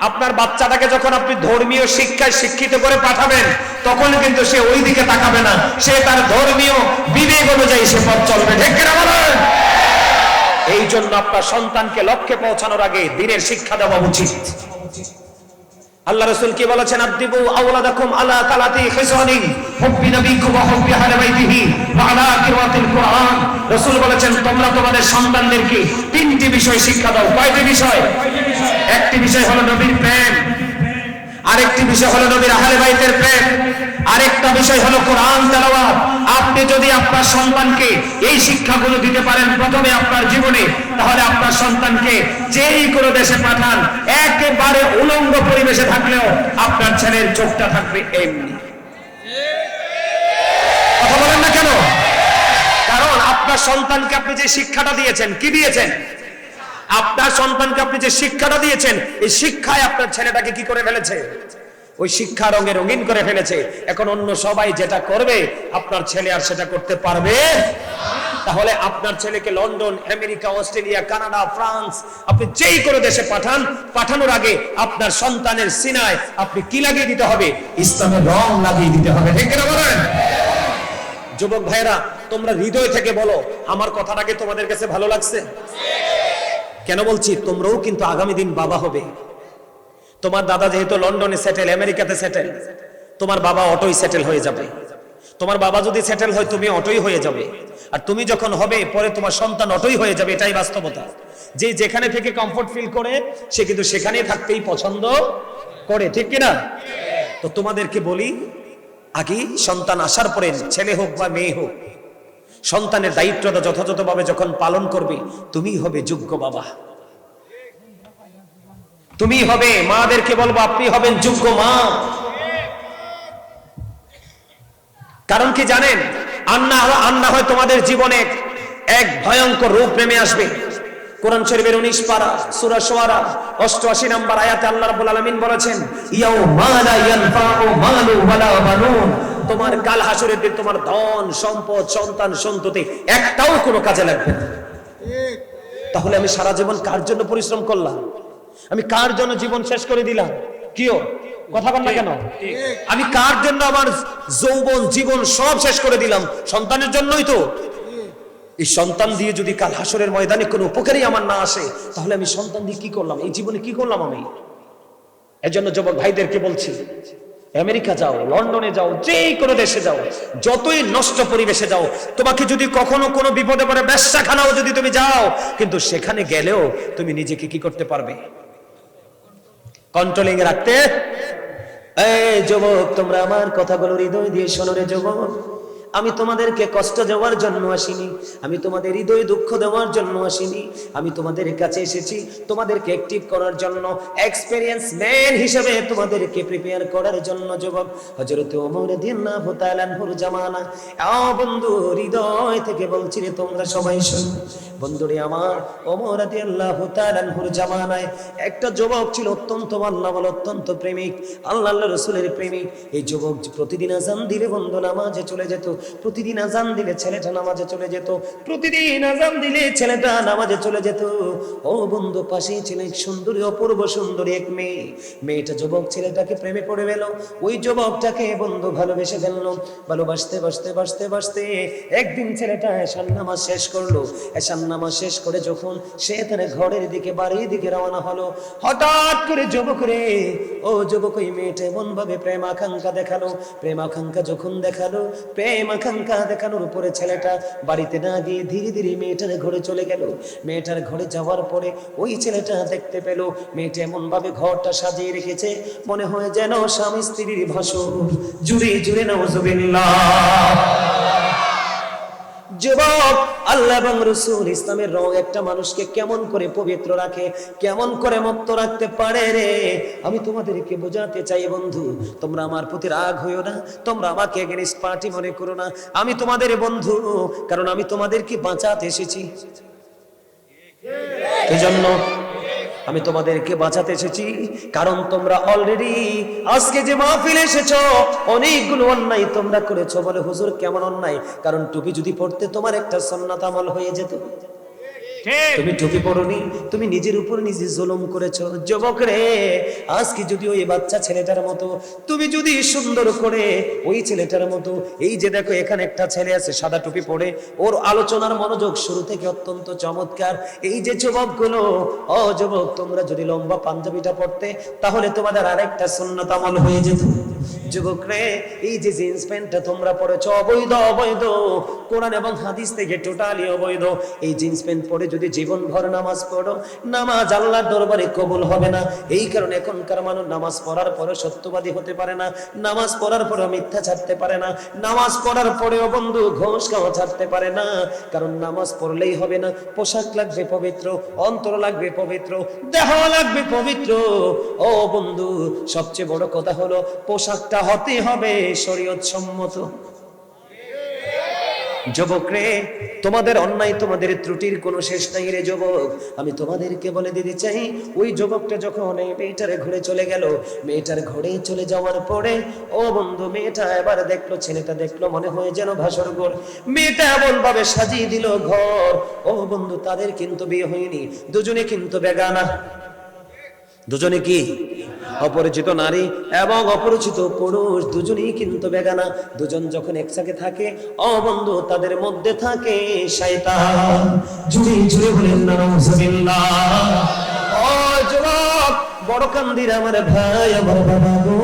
আপনার বাচ্চাটাকে যখন আপনি ধর্মীয় শিক্ষায় শিক্ষিত করে পাঠাবেন, তখন কিন্তু সে ওই দিকে তাকাবে না, সে তার ধর্মীয় বিবেক অনুযায়ী সে পথ চলবে। ঠিক কিনা বলেন? এই জন্য আপনার সন্তানকে লক্ষ্যে পৌঁছানোর আগে দ্বীনের শিক্ষা দেওয়া উচিত। আল্লাহ রাসূল কি বলেছেন? আদিবু আওলাদাকুম আলা কালাতি খিসানি হুব্বি নবিকুম ওয়া হুব্বি আহলি বাইতিহি ওয়া আলা কিরাতিল কুরআন। রাসূল বলেছেন, তোমরা তোমাদের সন্তানদেরকে তিনটি বিষয় শিক্ষা দাও। কয়টি বিষয়? একটি বিষয় হলো নবীর প্রেম, আরেকটি বিষয় হলো নবীর আহলে বাইতের প্রেম, আরেকটা বিষয় হলো কোরআন তেলাওয়াত। আপনি যদি আপনার সন্তানকে এই শিক্ষাগুলো দিতে পারেন প্রথমে আপনার জীবনে, তাহলে আপনার সন্তানকে যেই কোনো দেশে পাঠান, একেবারে উলঙ্গ পরিবেশে থাকলেও আপনার ছেলের চোখটা থাকবে এমনি। কথা বলেন না কেন? কারণ আপনার সন্তানকে আপনি যে শিক্ষাটা দিয়েছেন, কি দিয়েছেন? আপনার সন্তানকে আপনি যে শিক্ষাটা দিয়েছেন, এই শিক্ষায় আপনার ছেলেটাকে কি করে ফেলেছে? ওই শিক্ষা রঙে রঙিন করে ফেলেছে। এখন অন্য সবাই যেটা করবে, আপনার ছেলে আর সেটা করতে পারবে। তাহলে আপনার ছেলেকে London, America, Australia, Canada, France, আপনি যেই কোনো দেশে পাঠান, পাঠানোর আগে আপনার সন্তানের সিনায় আপনি কি লাগিয়ে দিতে হবে? ইসলামের রং লাগিয়ে দিতে হবে। ঠিক কিনা বলেন? যুবক ভাইরা, তোমরা হৃদয় থেকে বলো, আমার কথাটাকে তোমাদের কাছে ভালো লাগছে? কেন বলছি? তোমরাও কিন্তু আগামী দিন বাবা হবে। তোমার দাদা যেহেতু লন্ডনে সেটেল, আমেরিকাতে সেটেল, তোমার বাবা অটোই সেটেল হয়ে যাবে। তোমার বাবা যদি সেটেল হয়, তুমি অটোই হয়ে যাবে। আর তুমি যখন হবে, পরে তোমার সন্তান অটোই হয়ে যাবে। এটাই বাস্তবতা। যে যেখানে থেকে কমফোর্ট ফিল করে, সে কিন্তু সেখানেই থাকতেই পছন্দ করে। ঠিক কিনা? তো তোমাদেরকে বলি, আগে সন্তান আসার পরে, ছেলে হোক বা মেয়ে হোক, সন্তানের দায়িত্বটা যথাযথভাবে যখন পালন করবে, তুমিই হবে যোগ্য বাবা। তুমি হবে, মাদেরকে বলবো আপনি হবেন যোগ্য মা। কারণ কি জানেন? আন্না হয় তোমাদের জীবনে এক ভয়ঙ্কর রূপ নেমে আসবে। কোরআন শরীফের 19 পারা সূরা শুআরা 88 নম্বর আয়াতে আল্লাহ রাব্বুল আলামিন বলেছেন, ইয়াউমা লা ইয়ানফাউ মালু ওয়ালা বানুন। তোমার কাল হাসরের দিন তোমার ধন সম্পদ, সন্তান সন্ততি একটাও কোনো কাজে লাগবে না। তাহলে আমি সারা জীবন কার জন্য পরিশ্রম করলাম? আমি কার জন্য জীবন শেষ করে দিলাম? কিও কথা বল না কেন? আমি কার জন্য আমার যৌবন জীবন সব শেষ করে দিলাম? সন্তানের জন্যই তো। এই সন্তান দিয়ে যদি কাল হাসরের ময়দানে কোনো উপকারই আমার না আসে, তাহলে আমি সন্তান দিয়ে কি করলাম? এই জীবনে কি করলাম আমি? এজন্য যুবক ভাইদেরকে বলছি, আমেরিকা যাও, লন্ডনে যাও, যে কোনো দেশে যাও, যতই নষ্ট পরিবেশে যাও, তোমাকে যদি কখনো কোনো বিপদে পড়ে বেশ্যাখানাও যদি তুমি যাও, কিন্তু সেখানে গেলেও তুমি নিজেকে কি করতে পারবে? কন্ট্রোলিং রাখতে। এই যুবক, তোমরা আমার কথাগুলো হৃদয় দিয়ে শোনো রে যুবক। আমি তোমাদেরকে কষ্ট দেওয়ার জন্য আসিনি, আমি তোমাদের হৃদয় দুঃখ দেওয়ার জন্য আসিনি। আমি তোমাদের কাছে এসেছি তোমাদেরকে অ্যাক্টিভ করার জন্য, এক্সপেরিয়েন্স ম্যান হিসেবে তোমাদেরকে প্রিপেয়ার করার জন্য। যুবক, হযরত ওমর রাদিয়াল্লাহু তাআলা আনহুর জামানা। বন্ধু, হৃদয় থেকে বলছি রে, তোমরা সবাই শোনো। বন্ধুরে আমার, ওমর রাদিয়াল্লাহু তাআলা আনহুর জামানায় একটা যুবক ছিল, অত্যন্ত আল্লাহওয়ালা, অত্যন্ত প্রেমিক, আল্লাহর রাসূলের প্রেমিক। এই যুবক প্রতিদিন আযান দিলে বন্ধু নামাজে চলে যেত। প্রতিদিন আযান দিলে ছেলেটা নামাজে চলে যেত। প্রতিদিন আযান দিলে ছেলেটা নামাজে চলে যেত। ও বন্ধু, পাশেই ছিল এক সুন্দরী, অপূর্ব সুন্দরী এক মেয়ে। মেয়েটা যুবক ছেলেটাকে প্রেমে পড়ে গেল। ওই যুবকটাকে বন্ধু ভালোবেসে ফেলল। ভালোবাসতে বাসতে বাসতে বাসতে একদিন ছেলেটা এশার নামাজ শেষ করলো। এশার নামাজ শেষ করে যখন সে তার ঘরের দিকে, বাড়ির দিকে রওনা হলো, হঠাৎ করে যুবক রে, ও যুবক, ওই মেয়েটা এমন ভাবে প্রেম আকাঙ্ক্ষা দেখালো। প্রেম আকাঙ্ক্ষা যখন দেখালো, প্রেম আকাঙ্ক্ষা দেখানোর উপরে ছেলেটা বাড়িতে না গিয়ে ধীরে ধীরে মেয়েটার ঘরে চলে গেল। মেয়েটার ঘরে যাওয়ার পরে ওই ছেলেটা দেখতে পেল মেয়েটা এমন ভাবে ঘরটা সাজিয়ে রেখেছে, মনে হয় যেন স্বামী স্ত্রীর ভাষণ। জুড়ে জুড়ে নাউযুবিল্লাহ। যুবক, আল্লাহ এবং রাসূল ইসলামের রং একটা মানুষকে কেমন করে পবিত্র রাখে, কেমন করে মুক্ত রাখতে পারে রে, আমি তোমাদেরকে বোঝাতে চাই। বন্ধু, তোমরা আমার প্রতি রাগ হইও না, তোমরা আমাকে এগেইনস্ট পার্টি মনে করো না। আমি তোমাদের বন্ধু, কারণ আমি তোমাদেরকে বাঁচাতে এসেছি। এই জন্য আমি তোমাদেরকে বাঁচাতে এসেছি, কারণ তোমরা অলরেডি আজকে যে মাহফিলে এসেছো অনেকগুলো অন্যায় তোমরা করেছো। বলে হুজুর কেমন অন্যায়? কারণ টুপি যদি পড়তে তোমার একটা সুন্নাত আমল হয়ে যেত, তুমি টুপি পরনি, তুমি নিজের উপর নিজে জুলুম করেছো। যুবক রে, আজকে যদি ওই বাচ্চা ছেলেটার মতো তুমি যদি সুন্দর করে ওই ছেলেটার মতো, এই যে দেখো এখানে একটা ছেলে আছে সাদা টুপি পরে, ওর আলোচনার মনোযোগ শুরু থেকে অত্যন্ত চমৎকার। এই যে যুবকগুলো, ও যুবক, তোমরা যদি লম্বা পাঞ্জাবিটা পরতে তাহলে তোমাদের আরেকটা সুন্নাত আমল হয়ে যেত। যুবক রে, এই যে জিন্স প্যান্টটা তোমরা পরেছো অবৈধ, অবৈধ, কোরআন এবং হাদিস থেকে টোটালি অবৈধ। এই জিন্স প্যান্ট পরে যদি জীবন ভর নামাজ পড়ো, নামাজ আল্লাহর দরবারে কবুল হবে না। এই কারণে এখনকার মানুষ নামাজ পড়ার পরে সত্যবাদী হতে পারে না, নামাজ পড়ার পরে মিথ্যা ছাড়তে পারে না, নামাজ পড়ার পরেও বন্ধু ঘোষ খাওয়া ছাড়তে পারে না। কারণ নামাজ পড়লেই হবে না, পোশাক লাগবে পবিত্র, অন্তর লাগবে পবিত্র, দেহ লাগবে পবিত্র। ও বন্ধু, সবচেয়ে বড় কথা হলো পোশাকটা হতে হবে শরীয়ত সম্মত। যুবক রে, তোমাদের অন্যায়, তোমাদের ত্রুটির কোনো শেষ নাই রে যুবক। আমি তোমাদেরকে বলে দিতে চাই, ওই যুবকটা যখন এই মেয়েটার ঘরে চলে গেল, মেয়েটার ঘরে চলে যাওয়ার পরে ও বন্ধু, মেয়েটা এবার দেখলো, ছেলেটা দেখলো, মনে হয় যেন ভাসর ঘর। মেয়েটা এমন ভাবে সাজিয়ে দিল ঘর। ও বন্ধু, তাদের কিন্তু বিয়ে হয়নি, দুজনে কিন্তু বেগানা। দুজনে কি? অপরিচিত নারী এবং অপরিচিত পুরুষ, দুজনেই কিন্তু বেগানা। দুজন যখন একসাথে থাকে, ও বন্ধু, তাদের মধ্যে থাকে শয়তান। জুড়ে জুড়ে বলেন নাউজুবিল্লাহ। ও যুবক, বড় কান্দির আমার ভাই, আমার বাবা গো,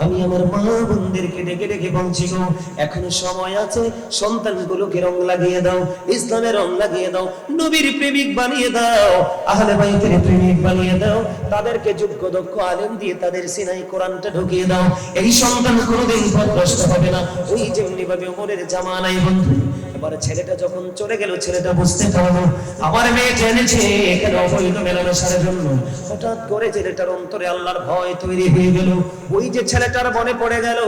আমি আমার মা বোনদেরকে ডেকে ডেকে বলছি গো, এখনো সময় আছে, সন্তানগুলোকে রং লাগিয়ে দাও, ইসলামের রং লাগিয়ে দাও, নবীর প্রেমিক বানিয়ে দাও, আহলে বাইতের প্রেমিক বানিয়ে দাও, তাদেরকে যোগ্য দক্ষ আলেম দিয়ে তাদের সিনাই কোরআনটা ঢুকিয়ে দাও। এই সন্তান কোনোদিন পথভ্রষ্ট হবে না। ওই যেমনি ভাবে ওমরের জামানায় বন্ধু, এবার ছেলেটা যখন চলে গেল, ছেলেটা বুঝতে পারলো আমার মেয়ে জেনেছে এখানে অবৈধ মেলামেশার জন্য। হঠাৎ করে ছেলেটার অন্তরে আল্লাহর ভয় তৈরি হয়ে গেল। ওই যে ছেলেটার মনে পড়ে গেল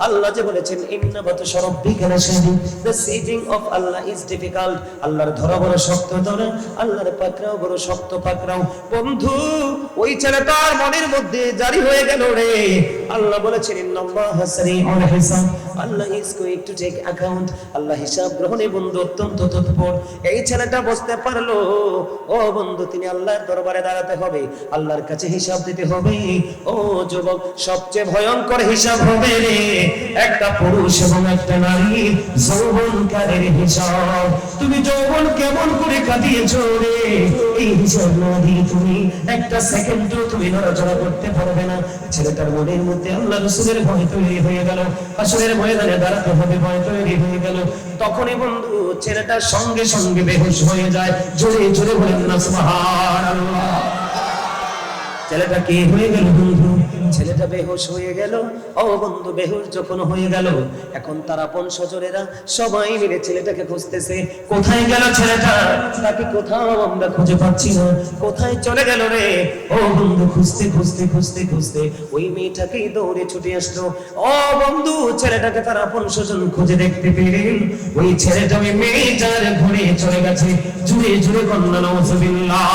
আল্লাহ যে বলেছেন, ইন্না বাতশা রাব্বিকা লাশাদীদ, the seizing of Allah is difficult. আল্লাহর ধরা বড় শক্ত ধরা, আল্লাহর পাকড়াও বড় শক্ত পাকড়াও। বন্ধু, ওই ছেলেটার মনের মধ্যে জারি হয়ে গেল রে, আল্লাহ বলেছেন, ইন্নাল্লাহা সারিউল হিসাব, Allah is going to take account. আল্লাহ হিসাব গ্রহণে বন্ধু অত্যন্ত তৎপর। এই ছেলেটা বুঝতে পারলো, ও বন্ধু, তিনি আল্লাহর দরবারে দাঁড়াতে হবে, আল্লাহর কাছে হিসাব দিতে হবে। ও যুবক, সবচেয়ে ভয়ঙ্কর হিসাব হবে রে একটা পুরুষ এবং একটা নারী যৌবনকালের হিসাব। তুমি যৌবন কেমন করে কাটিয়েছো রে, এই হিসাব না দিয়ে তুমি একটা সেকেন্ডও তুমি নড়াচড়া করতে পারবে না। ছেলেটার মনের মধ্যে আল্লাহ রাসূলের ভয় তৈরি হয়ে গেল, হাসরের ময়দানে দাঁড়াতে হবে ভয় তৈরি হয়ে গেল। তখনই বন্ধু, ছেলেটা সঙ্গে সঙ্গে বেহুশ হয়ে যায়। জোরে জোরে বলেন না সুবহানাল্লাহ। ছেলেটা কি হয়ে গেল বন্ধু? ছেলেটা বেহুশ হয়ে গেল। ও বন্ধু, বেহুশ যখন হয়ে গেল, এখন তার আপন স্বজনেরা সবাই মিলে ছেলেটাকে খুঁজতেছে। কোথায় গেল ছেলেটা? তাকে কোথাও আমরা খুঁজে পাচ্ছি না। কোথায় চলে গেল রে? ও বন্ধু, খুঁজতে খুঁজতে খুঁজতে খুঁজতে ওই মেয়েটাকেই দৌড়ে ছুটে আসলো। ও বন্ধু, ছেলেটাকে তার আপন স্বজন খুঁজে দেখতে পেলেন। ওই ছেলেটা ওই মেয়েটার ঘরে চলে গেছে। জুড়ে জুড়ে বন্যা নাউজুবিল্লাহ।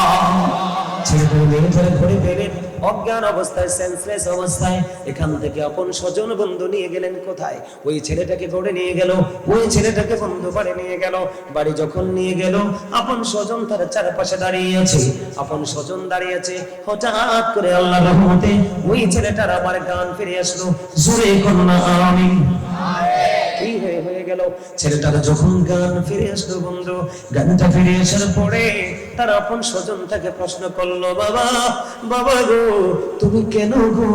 ছেলেটা মেয়েটার ঘরে পেলেন অজ্ঞান অবস্থায়, সেন্সলেস অবস্থায়। এখান থেকে আপন স্বজন বন্ধু নিয়ে গেলেন কোথায়? ওই ছেলেটাকে ধরে নিয়ে গেল। ওই ছেলেটাকে বন্ধু বাড়ি নিয়ে গেল। বাড়ি যখন নিয়ে গেল, আপন স্বজন তার চারপাশে দাঁড়িয়ে আছে। আপন স্বজন দাঁড়িয়ে আছে। হঠাৎ করে আল্লাহর রহমতে ওই ছেলেটার আবার গান ফিরে আসলো। জোরে কন্যা আমিন। কি হয়ে গেল? ছেলেটার যখন গান ফিরে আসলো বন্ধু, গানটা ফিরে আসার পরে তার আপন স্বজন তাকে প্রশ্ন করলো, বাবা, বাবা গো, তুমি কেন গো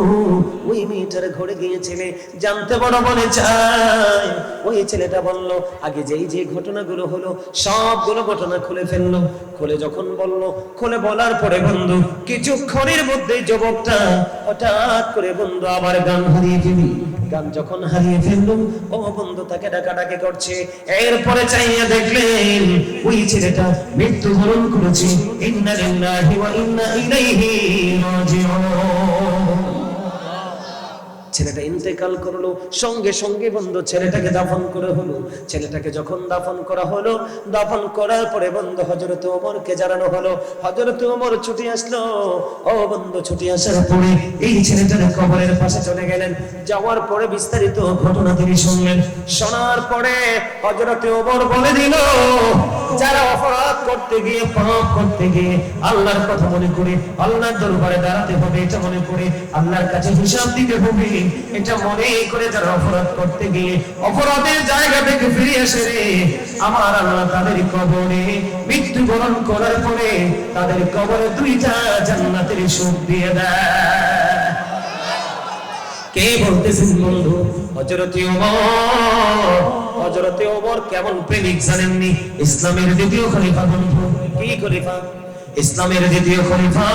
ওই মেয়েটার ঘরে গিয়েছিলে? জানতে বড় মনে চায়। ওই ছেলেটা বলল, আগে যেই যে ঘটনাগুলো হলো সবগুলো ঘটনা খুলে ফেললো। খুলে যখন বললো, খুলে বলার পরে বন্ধু কিছুক্ষণের মধ্যে যুবকটা হঠাৎ করে বন্ধু আবার গান হারিয়ে ফেলি। গান যখন হারিয়ে ফেললো, ও বন্ধু তাকে ডাকাডাকি করছে। এরপরে চাইয়া দেখলেন ওই ছেলেটা মৃত্যুবরণ করেছে। ইন্না লিল্লাহি ওয়া ইন্না ইলাইহি রাজিউন। ছেলেটা ইন্তেকাল করলো, সঙ্গে সঙ্গে বন্ধু ছেলেটাকে দাফন করা হলো। ছেলেটাকে যখন দাফন করা হলো, দাফন করার পরে বন্ধু হযরত ওমরকে জানানো হলো। হযরত ওমর ছুটে আসলো। ও বন্ধু ছুটে আসার পরে এই ছেলেটার কবরের পাশে চলে গেলেন। যাওয়ার পরে বিস্তারিত ঘটনা তিনি শুনলেন। শোনার পরে হযরত ওমর বলে দিল, যারা অপরাধ করতে গিয়ে, পাপ করতে গিয়ে আল্লাহর কথা মনে করে আল্লাহর দরবারে দাঁড়াতে হবে এটা মনে করে, আল্লাহর কাছে হিসাব দিতে হবে এটা মনে করে, যারা অপরাধ করতে গিয়ে অপরাধের জায়গা থেকে ফিরে আসে রে, আমার আল্লাহ তাদের কবরে মৃত্যুবরণ করার পরে তাদের কবরে 2টা জান্নাতের সুখ দিয়ে দেয়। কে বলতেছেন বন্ধু? হযরত ওমর। হযরত ওমর কেমন প্রেমিক জানেননি? ইসলামের দ্বিতীয় খলিফা বন্ধু। কি খলিফা? ইসলামের দ্বিতীয় খলিফা।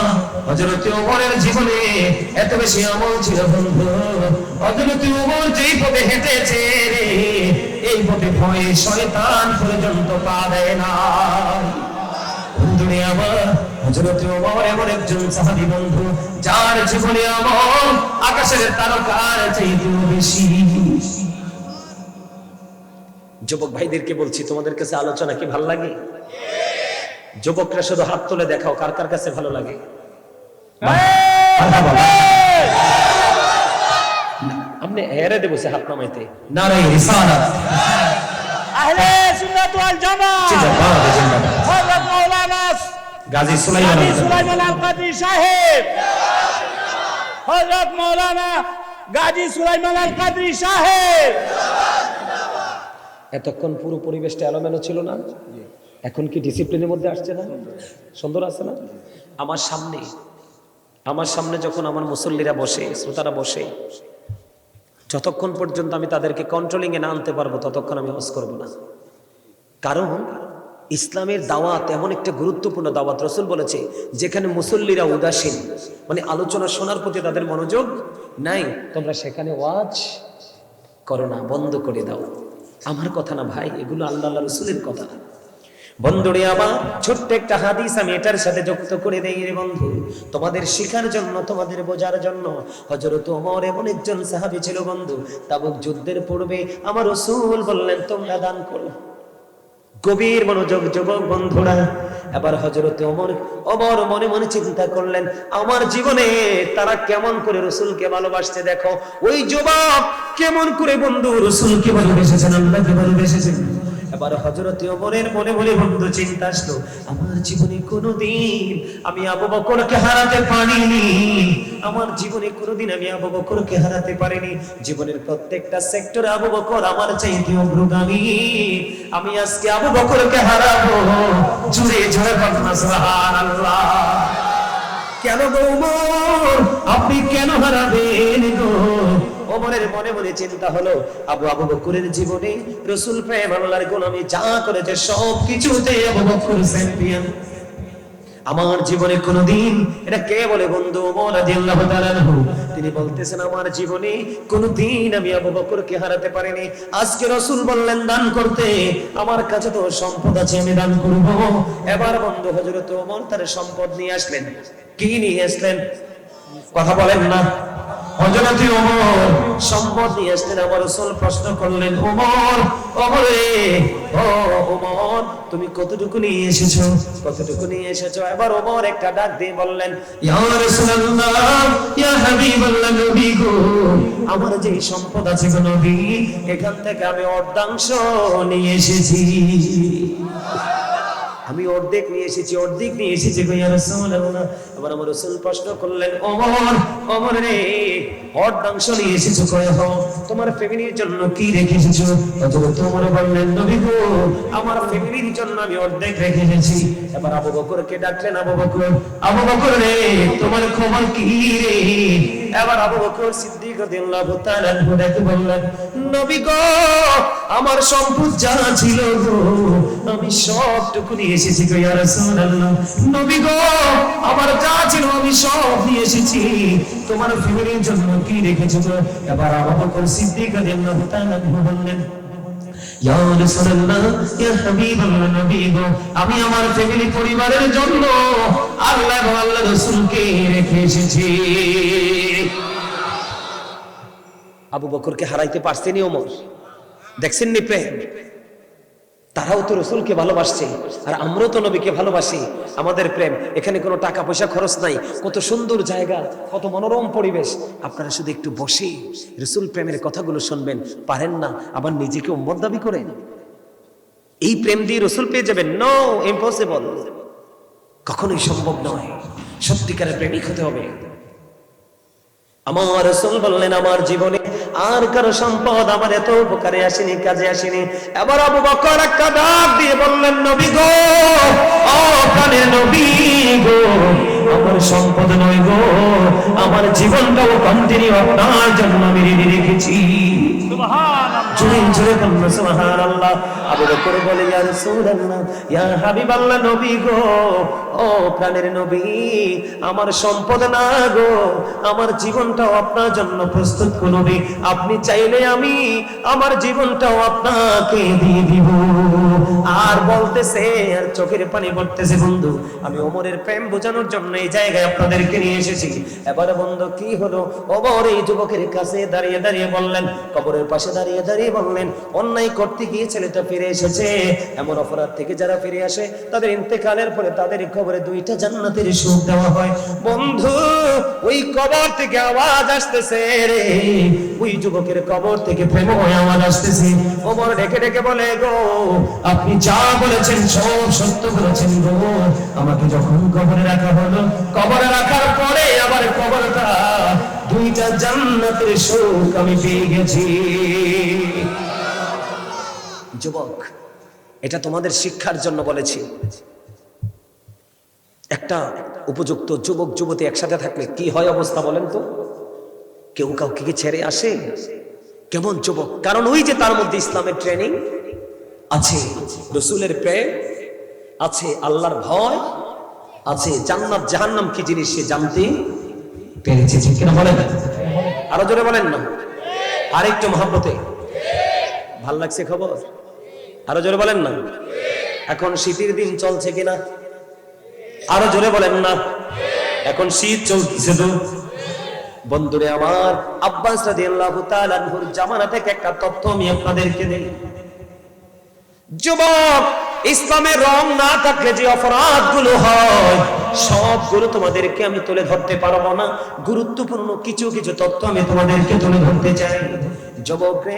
হযরত ওমরের জীবনে এত বেশি আমল ছিল বন্ধু। হযরত ওমর যেই পথে হেঁটেছে রে, এই পথে ভয়ে শয়তান পর্যন্ত পা দেয় না। বন্ধুরে আমার, হযরত ওমর এমন একজন সাহাবী বন্ধু, যার জীবনে আমল আকাশের তারকার চাইতেও বেশি। যুবক ভাইদেরকে বলছি, তোমাদের কাছে আলোচনা কি ভালো লাগে? যুবকরা শুধু হাত তুলে দেখাও, কার কার কাছে ভালো লাগে? আপনি হেরে দেবো সে হাত নামাইতে। নারায়ে রিসালাত, আহলে সুন্নাত ওয়াল জামাত, হযরত মাওলানা গাজী সুলাইমান আল কাদরি সাহেব, হযরত মাওলানা গাজী সুলাইমান আল কাদরি সাহেব। এতক্ষণ পুরো পরিবেশটা এলোমেলো ছিল না? এখন কি ডিসিপ্লিনের মধ্যে আসছে না? সুন্দর আছে না? আমার সামনে যখন আমার মুসল্লিরা বসে, শ্রোতারা বসে, যতক্ষণ পর্যন্ত আমি তাদেরকে কন্ট্রোলিং এ না আনতে পারবো ততক্ষণ আমি ওয়াজ করব না। কারণ ইসলামের দাওয়াত এমন একটা গুরুত্বপূর্ণ দাওয়াত, রাসূল বলেছে যেখানে মুসল্লিরা উদাসীন, মানে আলোচনা শোনার প্রতি তাদের মনোযোগ নাই, তোমরা সেখানে ওয়াজ করো না, বন্ধ করে দাও। আমার কথা না ভাই, এগুলো আল্লাহ রাসূলের কথা। বন্ধুরে আমার, ছোট্ট একটা হাদিস আমি এটার সাথে যুক্ত করে দেই রে বন্ধু, তোমাদের শিখার জন্য, তোমাদের বোঝার জন্য। হযরত ওমর এমন একজন সাহাবী ছিল বন্ধু, তাবুক যুদ্ধের পূর্বে আমার রাসূল বললেন তোমরা দান করো। গভীর মনোযোগ যুবক বন্ধুরা। এবার হযরত ওমর মনে মনে চিন্তা করলেন, আমার জীবনে তারা কেমন করে রাসূলকে ভালোবাসতে দেখো। ওই যুবক কেমন করে বন্ধু রাসূলকে ভালোবেসেছেন, আল্লাহকে ভালোবেসেছেন। এবার হযরত ওমরের মনে মনে বন্ধু চিন্তা আসলো, আমার জীবনে কোনোদিন আমি আবু বকরকে হারাতে পারিনি, আমার জীবনে কোনোদিন আমি আবু বকরকে হারাতে পারিনি। জীবনের প্রত্যেকটা সেক্টরে আবু বকর আমার চাইতে অগ্রগামী, আমি আজকে আবু বকরকে হারাবো। জুড়ে জুড়ে বলুন সুবহানাল্লাহ। কেন গো ওমর, আপনি কেন হারাবেন গো? ওমরের মনে মনে চিন্তা হলো, আবু বকরের জীবনে রাসূল প্রেম, আল্লাহর গোলামি যা করেছে সব কিছুতে আবু বকর চ্যাম্পিয়ন। আমার জীবনে কোনোদিন, এটা কে বলে বন্ধু? ওমর রাদিয়াল্লাহু তাআলা আনহু। তিনি বলতেছেন আমার জীবনে কোনোদিন আমি আবু বকরকে হারাতে পারিনি। আজকে রাসূল বললেন দান করতে, আমার কাছে তো সম্পদ আছে, আমি দান করব। এবার বন্ধু হযরত ওমর তার সম্পদ নিয়ে আসলেন। কি নিয়ে আসলেন? কথা বলেন না। হযরত ওমর সম্পদ নিয়ে আসলেন। আমার রাসূল প্রশ্ন করলেন, ওমর, ওমর রে, ও ওমর, তুমি কতটুকু নিয়ে এসেছো? কতটুকু নিয়ে এসেছো? এবার ওমর একটা ডাক দিয়ে বললেন, ইয়া রাসূলুল্লাহ, ইয়া হাবিবাল্লাহ, নবী গো, আমার যে সম্পদ আছে গো নবী, এখান থেকে আমি অর্ধাংশ নিয়ে এসেছি। আমি অর্ধেক নিয়ে এসেছি গো ইয়া রাসূলুল্লাহ। আবার আমার রাসূল প্রশ্ন করলেন, ওমর রে, অর্ধাংশ নিয়ে এসেছো কয়? তোমার ফ্যামিলির জন্য কি রেখে এসেছো? হযরত ওমর বললেন, নবী গো, আমার ফ্যামিলির জন্য আমি অর্ধেক রেখে এসেছি। এবার আবু বকরকে ডাকলেন, আবু বকর রে, তোমার খবর কি রে? এবার আবু বকর সিদ্দিক রাদিয়াল্লাহু তাআলা আনহু ডেকে বললেন, নবী গো, আমার সম্পদ যা ছিল গো, আমি সবটুকু নিয়ে এসেছি গো ইয়া রাসূলুল্লাহ। নবী গো, আমার যা ছিল আমি সব নিয়ে এসেছি। তোমার ফ্যামিলির জন্য কি রেখেছো গো? এবার আবু বকর সিদ্দিক রাদিয়াল্লাহু তাআলা আনহু বললেন, ইয়া রাসূলুল্লাহ, ইয়া হাবিবাল্লাহ, নবী গো, আমি আমার ফ্যামিলি পরিবারের জন্য আল্লাহ এবং আল্লাহর রাসূলকে রেখে এসেছি। আবু বকরকে হারাইতে পারছেনি ওমর? দেখছেননি প্রেম? তারাও তো রসুলকে ভালোবাসছে, আর আমরাও তো নবীকে ভালোবাসি। আমাদের প্রেম, এখানে কোনো টাকা পয়সা খরচ নাই, কত সুন্দর জায়গা, কত মনোরম পরিবেশ। আপনারা শুধু একটু বসে রসুল প্রেমের কথাগুলো শুনবেন, পারেন না আবার নিজেকে উম্মত দাবি করেন। এই প্রেম দিয়ে রসুল পেয়ে যাবেন? নো, ইম্পসিবল, কখনোই সম্ভব নয়। সত্যিকারের প্রেমিক হতে হবে। আমার রাসূল বললেন, আমার জীবনে আর কারো সম্পদ আমার এত উপকারে আসেনি, কাজে আসেনি। এবার আবু বকর একটা ডাক দিয়ে বললেন, নবী গো, ও প্রাণের নবী গো, আমার সম্পদ নয় গো, আমার জীবনটাও কন্টিনিউ আপনার জন্য আমি রেডি রেখেছি। জোরে জোরে বলুন সুবহানাল্লাহ। আবু বকর বলে, ইয়া রাসূলুল্লাহ, ইয়া হাবিবাল্লাহ, নবী গো, ও প্রাণের নবী, আমার সম্পদ না গো, আমার জীবনটাও আপনার জন্য প্রস্তুত গো নবী। আপনি চাইলে আমি আমার জীবনটাও আপনাকে দিয়ে দিব। আর বলতেছে, আর চোখের পানি পড়তেছে, বন্ধু আমি ওমরের প্রেম বোঝানোর জন্য এই জায়গায় আপনাদেরকে নিয়ে এসেছি। এবারে বন্ধু কি হলো? ওমর এই যুবকের কাছে দাঁড়িয়ে দাঁড়িয়ে বললেন, কবরের পাশে দাঁড়িয়ে দাঁড়িয়ে বললেন, অন্যায় করতে গিয়ে ছেলেটা ফিরে এসেছে। এমন অপরাধ থেকে যারা ফিরে আসে তাদের ইন্তেকালের পরে তাদের কবরে দুইটা জান্নাতের সুখ দেওয়া হয়। বন্ধু ওই কবর থেকে আওয়াজ আসতেছে রে, ওই যুবকের কবর থেকে প্রেমময় আওয়াজ আসতেছে। ওমর ডেকে ডেকে বলে, গো আপনি যা বলেছেন সব সত্য বলেছেন গো। আমাকে যখন কবরে রাখা হলো, কবরে রাখার পরে আবার কবরটা দুইটা জান্নাতের সুখ আমি পেয়ে গেছি। যুবক, এটা তোমাদের শিক্ষার জন্য বলেছি। একটা উপযুক্ত যুবক যুবতী একসাথে থাকলে কি হয় অবস্থা বলেন তো? কেউ কাউকে কি ছেড়ে আসে? কেমন যুবক? কারণ ওই যে তার মধ্যে ইসলামের ট্রেনিং আছে, রসুলের প্রেম আছে, আল্লাহর ভয় আছে, জান্নাত জাহান্নাম কি জিনিস সে জানতে পেরেছে। ঠিক কিনা বলেন? আরো জোরে বলেন না, আরেকটু মহব্বতে। ভাল লাগছে খবর? আরো জোরে বলেন না। এখন শীতের দিন চলছে কিনা? আরো জোরে বলেন না। এখন শীত চলছে তো। বন্ধুরে আমার, আব্বাস রাদিয়াল্লাহু তাআলা আনহুর জামানা থেকে একটা তথ্য আমি আপনাদেরকে দেই। যুবক, ইসলামের রং না থাকলে যে অপরাধগুলো হয় সবগুলো তোমাদেরকে আমি তুলে ধরতে পারবো না। গুরুত্বপূর্ণ কিছু কিছু তথ্য আমি তোমাদেরকে তুলে ধরতে চাই। যুবক রে,